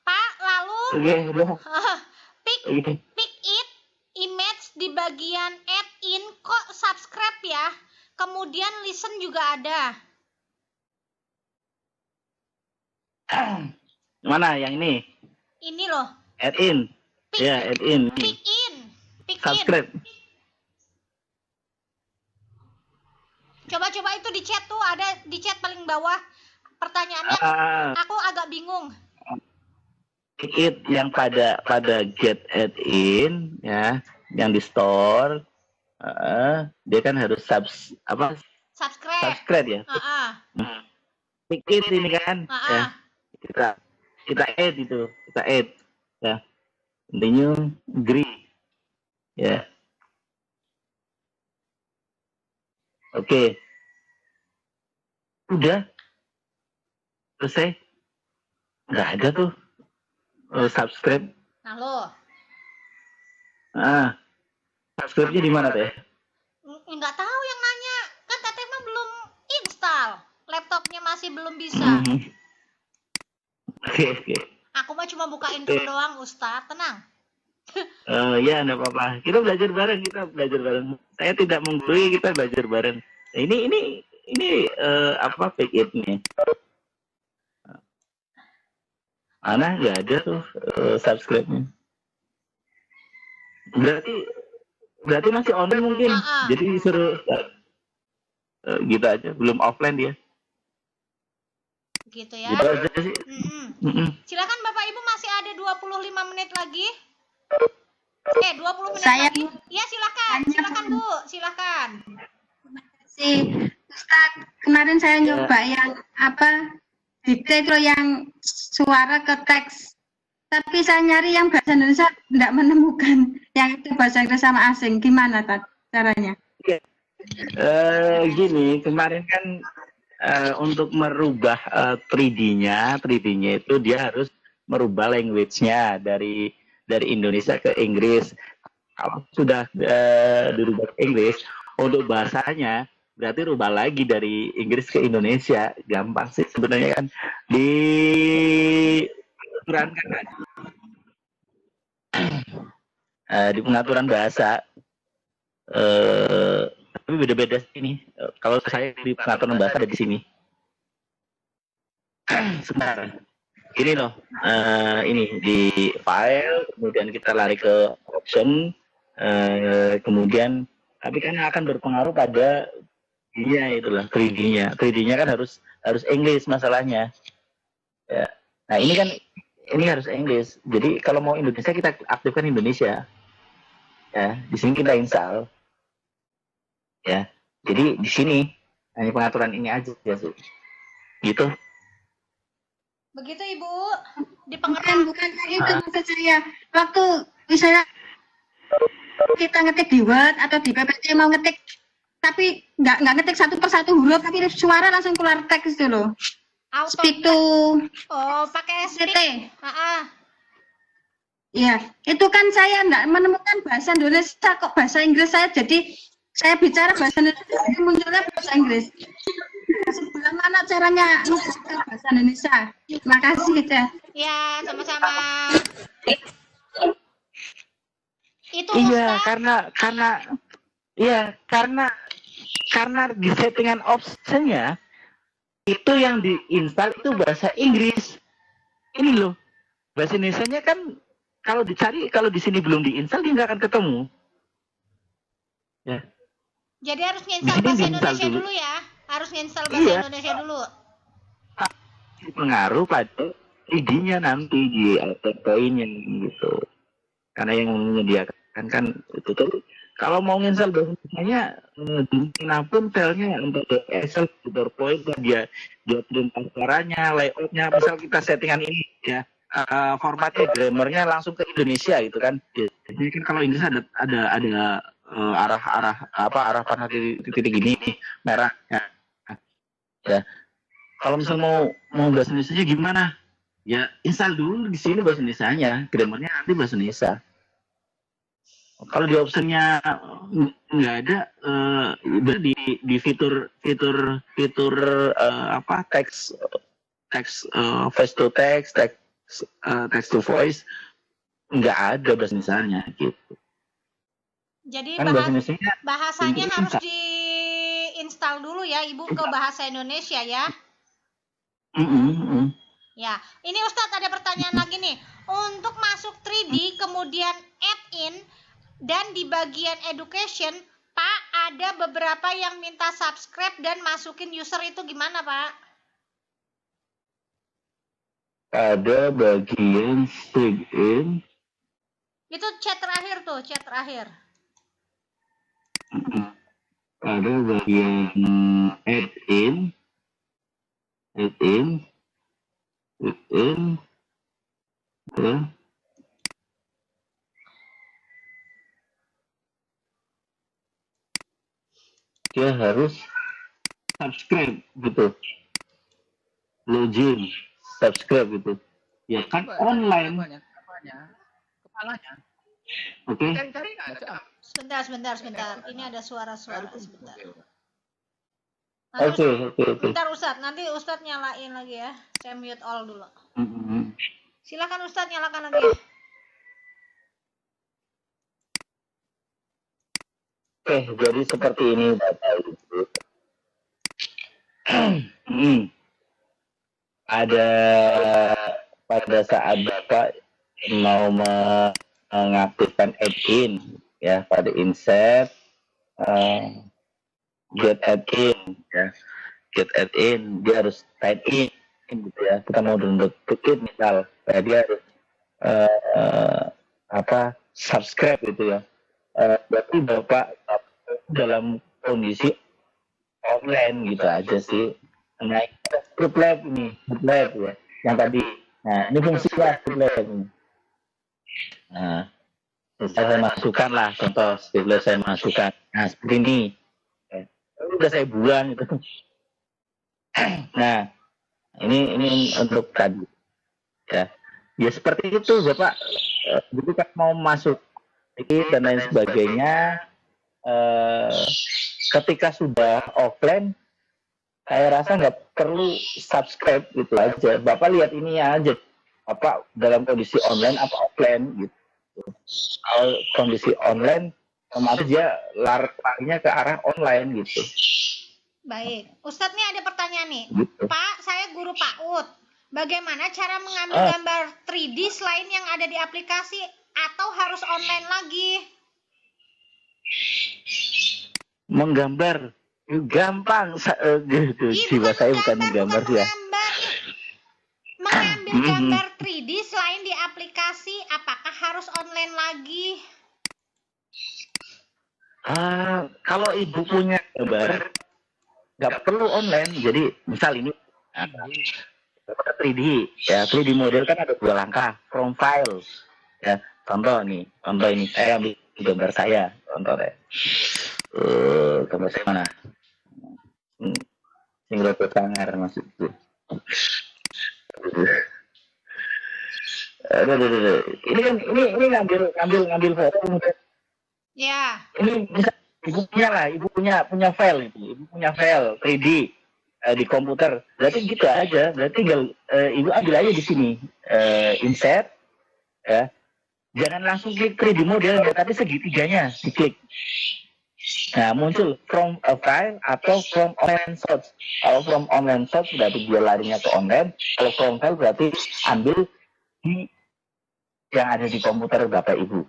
Pak, lalu Oke, udah. pick it image di bagian add in kok subscribe ya. Kemudian listen juga ada. Mana yang ini? Ini loh. Add in. Ya, add in. Pick in. Subscribe. Coba itu di chat tuh, ada di chat paling bawah. Pertanyaannya aku agak bingung. Pick it yang pada get add in ya, yang di store. Dia kan harus subscribe ya. Pick it ini kan. Ya. Kita add itu, ya. Continue, agree. Ya. Oke. Udah. Selesai. Nggak ada tuh. Subscribe. Nah lo. Subscribe-nya di mana teh? Nggak tahu yang nanya. Kan Teteh mah belum install. Laptopnya masih belum bisa. Oke. Aku mah cuma buka intro doang, Ustaz. Tenang. Ya, enggak apa-apa. Kita belajar bareng. Saya tidak menggurui, kita belajar bareng. Nah, ini apa pick it nih? Mana nggak ada tuh subscribe-nya. Berarti masih online mungkin. Jadi disuruh gitu aja, belum offline dia. Gitu ya. Gitu aja sih. Silakan Bapak Ibu, masih ada 25 menit lagi. 20 menit lagi. Ya, silakan Bu, silakan. Terima kasih Ustaz. Kemarin saya nyoba yang dicek yang suara ke teks. Tapi saya nyari yang bahasa Indonesia tidak menemukan yang itu bahasa Inggris sama asing. Gimana caranya? Gini, kemarin kan untuk merubah 3D-nya itu dia harus merubah language-nya dari Indonesia ke Inggris. Kalau sudah dirubah ke Inggris, untuk bahasanya berarti rubah lagi dari Inggris ke Indonesia. Gampang sih sebenarnya kan. Di pengaturan bahasa. Tapi beda-beda sini. Kalau saya di pengaturan bahasa ada di sini. Sebentar. Ini loh, ini di file, kemudian kita lari ke option, kemudian tapi kan akan berpengaruh pada dia itulah 3D-nya. 3D-nya kan harus English masalahnya. Ya. Nah ini harus English. Jadi kalau mau Indonesia kita aktifkan Indonesia. Ya, di sini kita install. Ya, jadi di sini hanya pengaturan ini aja ya, gitu. Begitu Ibu. Bukan itu maksud saya. Waktu misalnya kita ngetik di Word atau di PPT mau ngetik, tapi nggak ngetik satu persatu huruf, tapi suara langsung keluar teks itu loh. Speak to. Pakai speak. Iya, itu kan saya nggak menemukan bahasa Indonesia, kok bahasa Inggris saya, jadi saya bicara bahasa Indonesia munculnya bahasa Inggris. Sebelah mana caranya bahasa Indonesia? Terima kasih ya. Ya, sama-sama. Itu iya, karena di settingan optionnya itu yang diinstal itu bahasa Inggris. Ini loh, bahasa Indonesianya kan kalau di sini belum diinstal dia nggak akan ketemu. Ya. Jadi harus Di nginstal sini bahasa diinstal Indonesia dulu. dulu ya. Harus nginstal bahasa Iya. Indonesia dulu. Pengaruh pada ID-nya nanti di poinnya gitu. Karena yang menyediakan kan itu tuh kalau mau nginstal bahasa Indonesia dimanapun filenya untuk Excel, PowerPoint dia perintah caranya, layoutnya, misal kita settingan ini ya formatnya grammarnya langsung ke Indonesia gitu kan. Jadi kan kalau Inggris ada arah panah titik gini merah ya. Kalau misal mau bahasa Indonesia gimana? Ya install dulu di sini bahasa Indonesianya, grammarnya nanti bahasa Indonesia. Kalau di optionnya nggak ada, di fitur teks voice to text, text to voice nggak ada bahasa Indonesianya gitu. Jadi Kan bahasa Indonesia bahasanya harus diinstal dulu ya Ibu ke bahasa Indonesia ya. Ya, ini Ustadz ada pertanyaan lagi nih. Untuk masuk 3D kemudian add in dan di bagian education, Pak, ada beberapa yang minta subscribe dan masukin user itu gimana, Pak? Ada bagian sign in. Itu chat terakhir tuh, chat terakhir. Ada bagian add in. Ya. Dia harus subscribe gitu, login, subscribe gitu. Ya kan online. Kepalanya. Oke. Cari-cari nggak ada. Sebentar. Ini ada suara-suara sebentar. Oke. Bentar Ustadz, nanti Ustadz nyalain lagi ya. Saya mute all dulu. Silakan Ustadz nyalakan lagi. Oke, jadi seperti ini Bapak Ibu. Ada pada saat Bapak mau mengaktifkan add-in ya, pada insert get add-in ya. Get add-in dia harus type in gitu ya. Kita mau download tiket misal, ya dia harus subscribe gitu ya. Berarti Bapak dalam kondisi offline gitu aja sih. Nah, group lab ya, yang tadi. Nah, ini fungsi group lab ini. Nah, saya masukkan lah contoh group lab saya masukkan. Nah, seperti ini. Udah saya buang itu. Nah, ini untuk tadi. Ya seperti itu Bapak. Jadi kan mau masuk dan lain sebagainya, ketika sudah offline saya rasa nggak perlu subscribe gitu aja. Bapak lihat ini aja, Bapak dalam kondisi online apa offline gitu. Kalau kondisi online otomatis dia larinya ke arah online gitu. Baik, Ustadz nih ada pertanyaan nih. Gitu. Pak, saya guru PAUD. Bagaimana cara mengambil gambar 3D selain yang ada di aplikasi atau harus online lagi? Menggambar gampang, jiwa saya bukan menggambar ya. Mengambil gambar 3D selain di aplikasi, apakah harus online lagi? Kalau ibu punya gambar, nggak perlu online. Jadi misal ini 3D ya, 3D model kan ada 2 langkah, from file ya. Contoh ini saya ambil gambar saya, contoh deh. Gambar saya mana? Single sangar masuk itu. Ini ngambil foto. Ya. Ini bisa ibu punya file itu. Ibu punya file 3D di komputer. Berarti gitu aja. Berarti tinggal ibu ambil aja di sini. Insert ya. Jangan langsung klik 3D model, tapi segitiganya diklik. Nah, muncul from a file atau from online source. Kalau from online source berarti dia larinya ke online. Kalau from file berarti ambil di yang ada di komputer Bapak Ibu.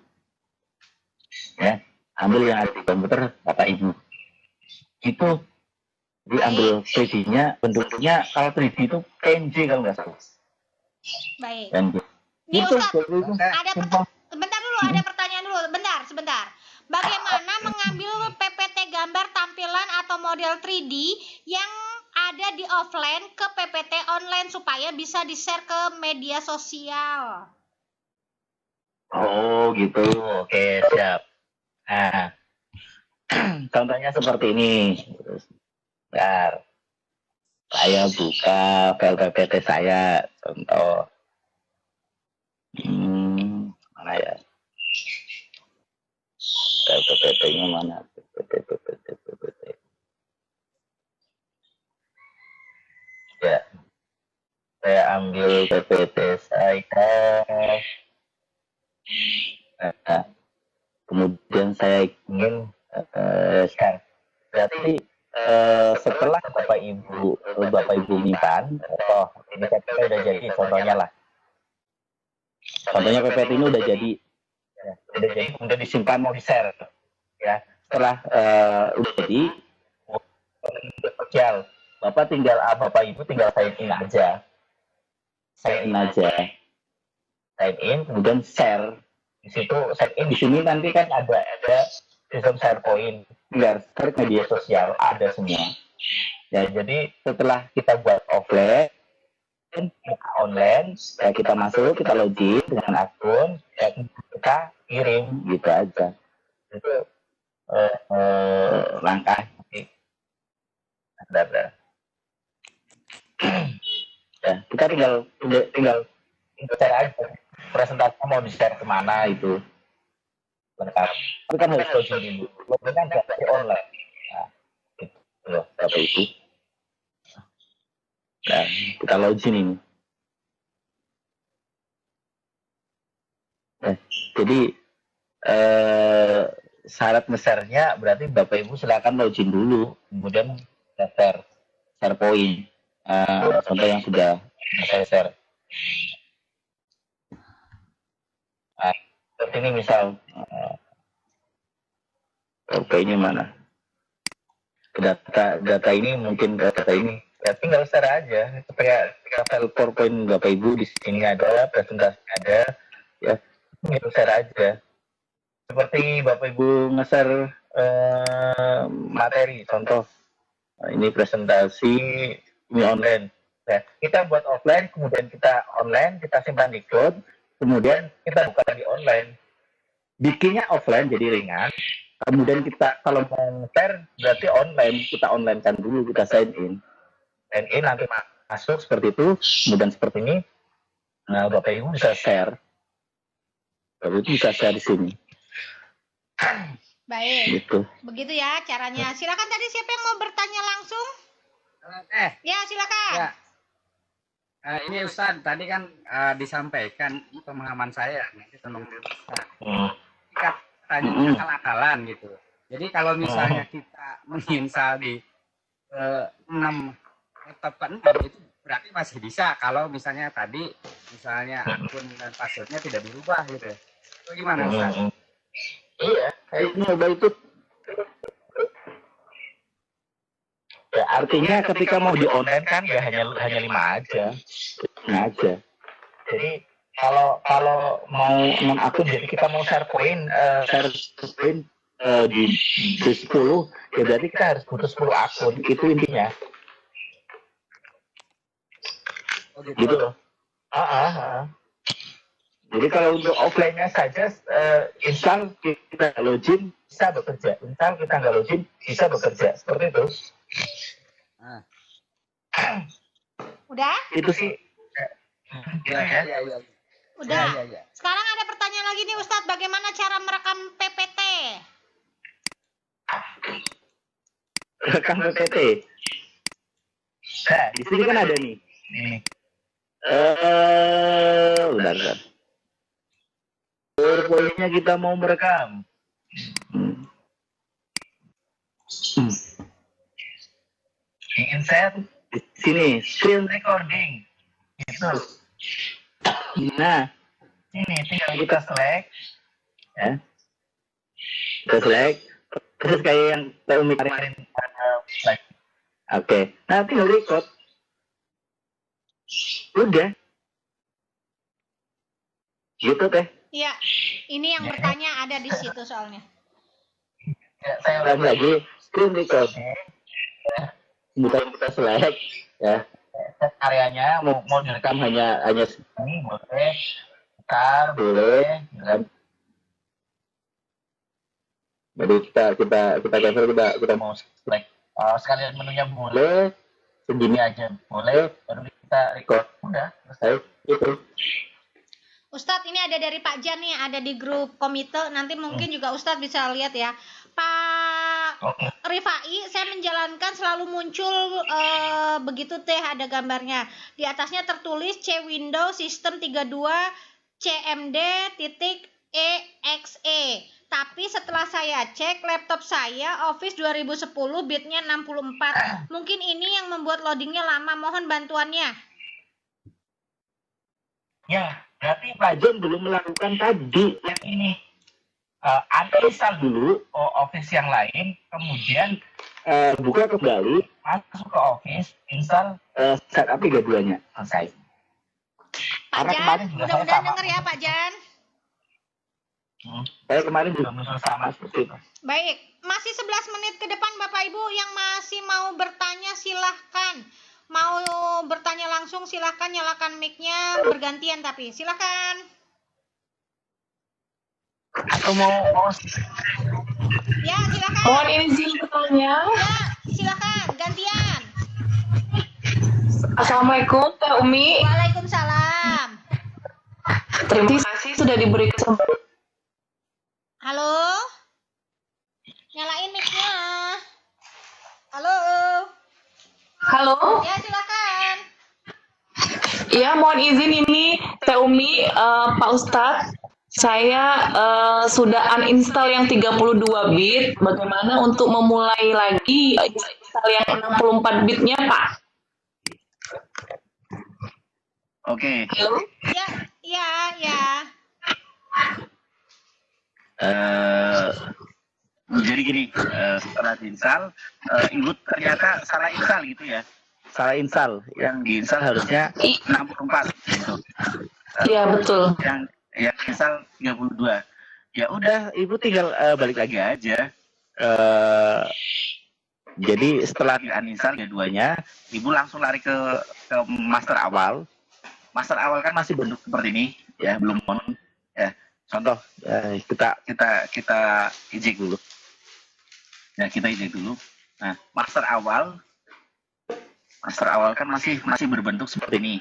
Ya, ambil yang ada di komputer Bapak Ibu. Itu diambil 3D-nya, bentuknya kalau 3D itu PNG kalau nggak salah. Baik. PNG. Nih Itu Ustadz, Bapak Ibu. sebentar dulu, ada pertanyaan dulu, sebentar. Bagaimana mengambil PPT gambar tampilan atau model 3D yang ada di offline ke PPT online supaya bisa di-share ke media sosial? Oh gitu, oke siap. Nah, contohnya seperti ini. Bentar. Saya buka file PPT saya, contoh. Mana ya? File PPT-nya mana? PPT. Ya, saya ambil PPT saya. Nah, kemudian saya ingin share. Berarti setelah Bapak Ibu minta, ini PPT udah jadi, contohnya lah. Contohnya PPT ini udah jadi, kemudian disimpan mau di-share, ya. Setelah udah jadi, sosial, Bapak Ibu tinggal sign in aja, sign in, kemudian share. Di situ sign in, di sini nanti kan ada sistem SharePoint, tinggal share media sosial, ada semua. Ya, jadi setelah kita buat offline, online, ya kita masuk, kita login dengan akun, ya kita kirim, gitu aja. Itu langkah. Ya, kita tinggal share aja. Presentasinya mau di-share kemana itu. Lengkap. Tapi kan harus login dulu. Login kan dari online. Nah, gitu loh, Bapak Ibu. Nah, kita login ini. Nah, jadi syarat nge-share-nya berarti Bapak Ibu silakan login dulu, kemudian share point. Contoh yang sudah saya share. Nah, seperti ini misal, ini mana? Data ini mungkin data ini. Ya tinggal share aja. Ketika file PowerPoint Bapak Ibu di sini ada, presentasi ada, ya tinggal share aja. Seperti Bapak Ibu nge-share materi, contoh ini presentasi ini online. Ya, kita buat offline, kemudian kita online, kita simpan di cloud, kemudian kita buka di online. Bikinnya offline jadi ringan. Kemudian kita kalau mau share berarti online, kita online kan dulu, kita sign in nanti masuk seperti itu, kemudian seperti ini. Nah, Bapak Ibu bisa share. Bapak Ibu bisa share di sini. Baik. Gitu. Begitu ya caranya. Silakan tadi siapa yang mau bertanya langsung? Ya, silakan. Ya. Ini Ustadz, tadi kan disampaikan pemahaman saya tentang Ustadz. Tanya akal-akalan gitu. Jadi kalau misalnya kita menginstal di 6 laptop itu berarti masih bisa kalau misalnya tadi akun dan passwordnya tidak dirubah gitu. Itu gimana Ustadz? Iya, nyoba itu. Ya, artinya ketika mau di online kan ya hanya 5 aja. Jadi kalau mau 6 akun, jadi kita mau share point di 10, ya berarti kita harus butuh 10 akun, itu intinya. Gitu loh. Jadi kalau untuk offline-nya saja, install kita login bisa bekerja, install kita nggak login bisa bekerja, seperti itu. Udah? Itu sih. Ya. Udah. Ya. Sekarang ada pertanyaan lagi nih Ustadz, bagaimana cara merekam PPT? Rekam PPT. Nah, di sini kan ada nih. Bentar. PowerPoint-nya kita mau merekam. Ingin saya di sini screen recording. Gitu. Nah, ini tinggal kita select, ya. Kita select. Terus kayak yang kemarin Oke, nanti record. Udah. Gitu teh. Iya, ini yang bertanya ada di situ soalnya. Ya, saya ulang lagi, screen record. Bukan kita select, ya. Areanya mau direkam hanya segini boleh, bentar boleh, kan? Jadi kita cancel, kita mau select. Sekalian menunya boleh, segini aja boleh, baru kita record. Udah selesai gitu. Ustadz, ini ada dari Pak Jan nih, ada di grup komite. Nanti mungkin juga Ustadz bisa lihat ya. Pak Rifai, saya menjalankan selalu muncul begitu teh, ada gambarnya. Di atasnya tertulis C Windows System 32 CMD.exe. Tapi setelah saya cek laptop saya Office 2010 bitnya 64. Mungkin ini yang membuat loadingnya lama. Mohon bantuannya. Ya, berarti Pak Jon belum melakukan tadi yang ini. Uninstall dulu Office yang lain, kemudian buka kembali, masuk ke Office, install setup 32-nya, selesai. Pak Jan, mudah-mudahan dengar ya Pak Jan. Saya kemarin juga sama seperti itu. Baik, masih 11 menit ke depan Bapak Ibu yang masih mau bertanya silahkan. Mau bertanya langsung silahkan, nyalakan mic-nya bergantian tapi silahkan. Atau mau Ya silahkan. Mohon izin bertanya. Ya silahkan gantian. Assalamualaikum Teh Umi. Waalaikumsalam. Terima kasih sudah diberi kesempatan. Halo. Nyalain mic-nya. Halo. Halo. Ya silakan. Iya, mohon izin ini Teh Umi, Pak Ustadz. Saya sudah uninstall yang 32 bit. Bagaimana untuk memulai lagi install yang 64 bitnya, Pak? Oke. Halo. Ya. Jadi gini, setelah diinstal, Ibu ternyata salah install gitu ya. Salah install, yang diinstal harusnya 64 gitu. Iya, betul. Yang install 32. Ya udah, Ibu tinggal balik lagi aja. Jadi setelah di-uninstall keduanya, Ibu langsung lari ke master awal. Master awal kan masih bentuk seperti ini, ya, belum on. Ya, contoh, kita eject dulu. Ya, kita eject dulu. Nah, master awal kan masih berbentuk seperti ini.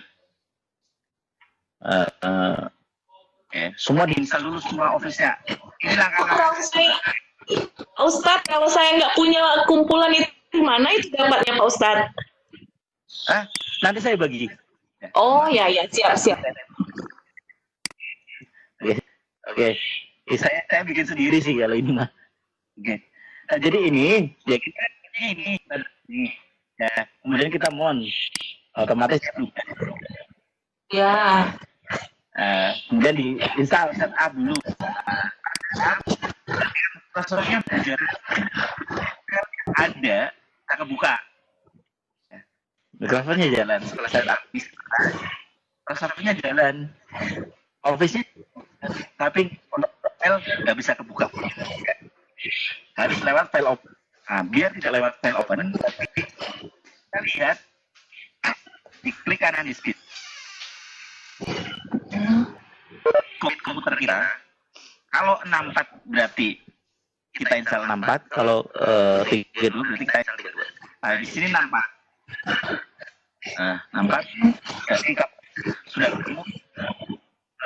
Semua diinstal dulu semua Office-nya. Ini langkah-langkah. Ustadz, kalau saya nggak punya kumpulan itu gimana itu dapatnya Pak Ustadz? Nanti saya bagi. Oh ya, siap. Oke. Saya bikin sendiri sih kalau ini mah. Oke. Nah, jadi ini, ya kita ini. Ya, kemudian kita mon. Otomatis Ya. Kemudian diinstal setup dulu. Prosesornya ada, kita kebuka. Mikrofonnya jalan setelah setup. Prosesornya jalan. Office-nya tapi untuk file nggak bisa kebuka. Harus lewat file open. Nah, biar tidak lewat file open, kita lihat, diklik kanan di speed. Komputer kita, kalau 64 berarti kita install 64, kalau 32 berarti kita install 32. Nah, di sini 64. Nah, 64, jadi sudah ketemu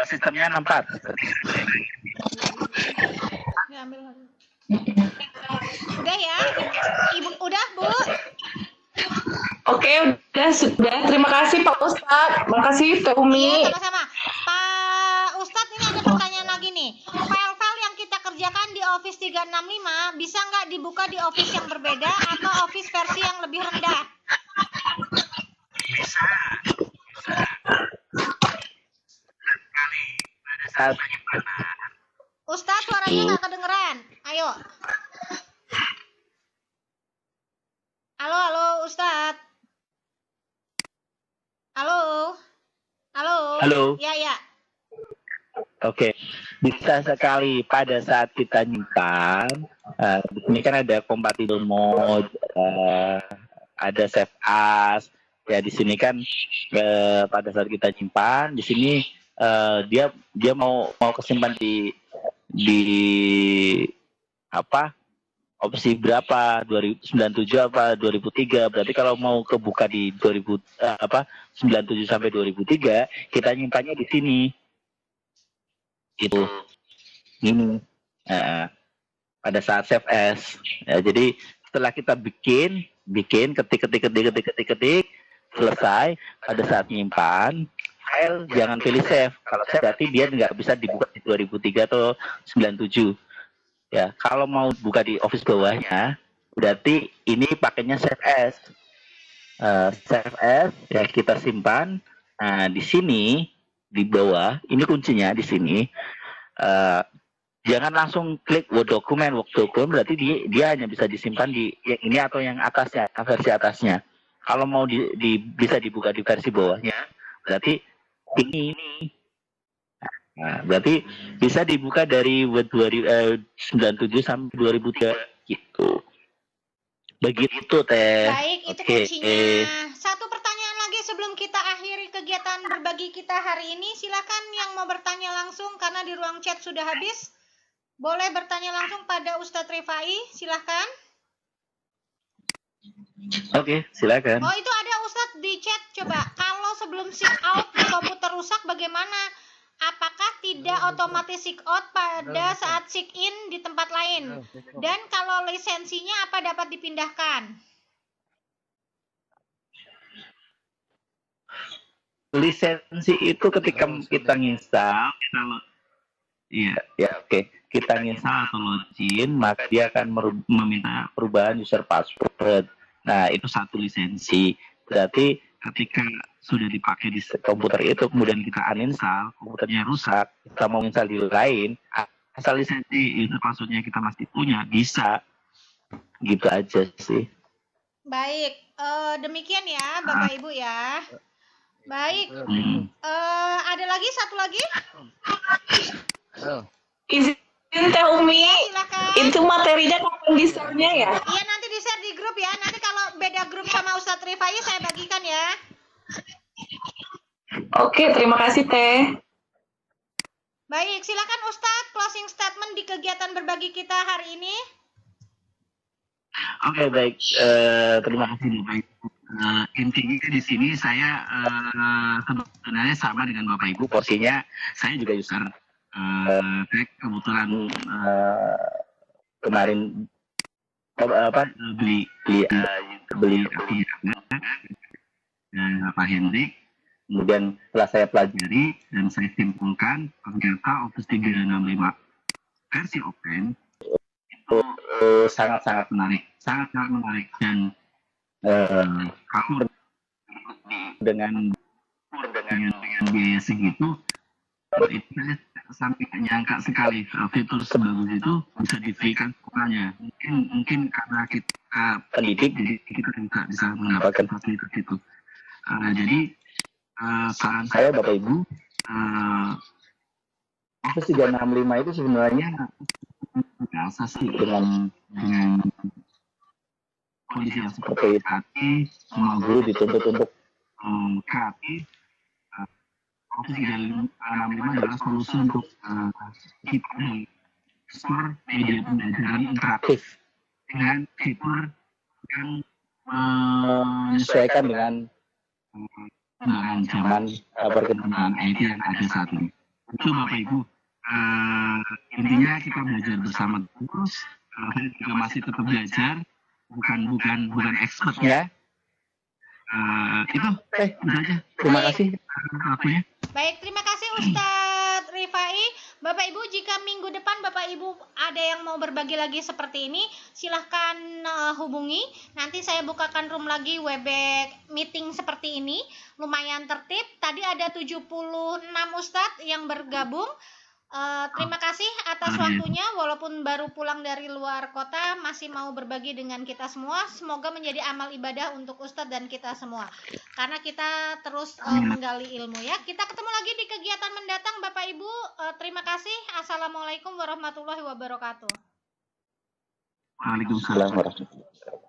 sistemnya 64. Udah ya, Ibu udah Bu. Oke, sudah. Terima kasih Pak Ustadz. Terima kasih Teh Umi. Iya, sama-sama. Pak Ustadz, ini ada pertanyaan lagi nih. File-file yang kita kerjakan di Office 365 bisa nggak dibuka di Office yang berbeda atau Office versi yang lebih rendah? Bisa. Ustadz, suaranya nggak kedengeran. Ayo. Ustadz. Halo. Halo. Halo. Ya, ya. Oke, bisa sekali pada saat kita nyimpan. Di sini kan ada compatible mode, ada save as. Ya di sini kan pada saat kita nyimpan, di sini dia mau kesimpan di apa? Opsi berapa? 2097 apa 2003? Berarti kalau mau kebuka di 97 sampai 2003, kita nyimpannya di sini. Itu ini pada saat save as. Ya, jadi setelah kita bikin ketik selesai, pada saat nyimpan file jangan pilih save. Kalau save berarti dia nggak bisa dibuka di 2003 atau 97. Ya, kalau mau buka di Office bawahnya, berarti ini pakainya save as. Save as ya kita simpan. Nah, di sini di bawah, ini kuncinya di sini. Jangan langsung klik Word document berarti dia hanya bisa disimpan di yang ini atau yang atasnya, versi atasnya. Kalau mau bisa dibuka di versi bawahnya, berarti ini. Nah, berarti bisa dibuka dari Word 97 sampai 2003 gitu. Begitu Teh. Baik, itu kuncinya. Satu pertanyaan lagi sebelum kita akhiri kegiatan berbagi kita hari ini. Silakan yang mau bertanya langsung karena di ruang chat sudah habis. Boleh bertanya langsung pada Ustadz Rifai, silakan. Oke, silakan. Oh, itu ada Ustadz di chat. Coba, kalau sebelum sign out di komputer rusak bagaimana? Apakah tidak otomatis sign out pada saat sign in di tempat lain? Dan kalau lisensinya apa dapat dipindahkan? Lisensi itu ketika kita nginstal, kita nginstal atau login, maka dia akan meminta perubahan user password. Nah, itu satu lisensi. Berarti ketika sudah dipakai di komputer itu, kemudian kita uninstall, komputernya rusak, kita mau install di lain, asal lisensi user passwordnya kita masih punya, bisa. Gitu aja sih. Baik, demikian ya Bapak Ibu ya. Baik, ada lagi satu lagi? Izin Teh Umi, silakan. itu materinya kapan di-share-nya ya? Iya, nanti di-share di grup ya. Nanti kalau beda grup sama Ustadz Rifai saya bagikan ya. Oke, terima kasih Teh. Baik, silakan Ustadz closing statement di kegiatan berbagi kita hari ini. Oke, baik. Terima kasih Bapak Ibu. Intinya di sini saya sebenarnya sama dengan Bapak Ibu. Porsinya saya juga user. Kebetulan kemarin beli Pak Hendrik. Kemudian setelah saya pelajari dan saya simpulkan, ternyata Office 365 versi open itu sangat menarik dan kamu dengan biaya segitu itu sampai nyangka sekali fitur sebagus itu bisa diberikan semuanya. Mungkin karena kita pendidik jadi kita tidak bisa mendapatkan fasilitas itu. Jadi saran saya Bapak Ibu, Office 365 itu sebenarnya biasa sih dengan kondisi yang seperti tadi. Semua guru dituntut untuk kreatif. Office 365 adalah solusi untuk kita store media pembelajaran interaktif dengan fitur yang menyesuaikan dengan zaman perkembangan IT yang ada saat ini. Itu Bapak Ibu, intinya kita belajar bersama terus. Saya juga masih tetap belajar, bukan expert ya. Itu udah aja. Terima kasih waktunya. Baik, terima kasih Ustadz Rifai. Bapak Ibu, jika minggu depan Bapak Ibu ada yang mau berbagi lagi seperti ini, silahkan hubungi. Nanti saya bukakan room lagi Webex meeting seperti ini. Lumayan tertib. Tadi ada 76 Ustadz yang bergabung. Terima kasih atas waktunya, walaupun baru pulang dari luar kota, masih mau berbagi dengan kita semua. Semoga menjadi amal ibadah untuk Ustadz dan kita semua. Karena kita terus menggali ilmu ya. Kita ketemu lagi di kegiatan mendatang, Bapak Ibu. Terima kasih. Assalamualaikum warahmatullahi wabarakatuh. Waalaikumsalam warahmatullahi wabarakatuh.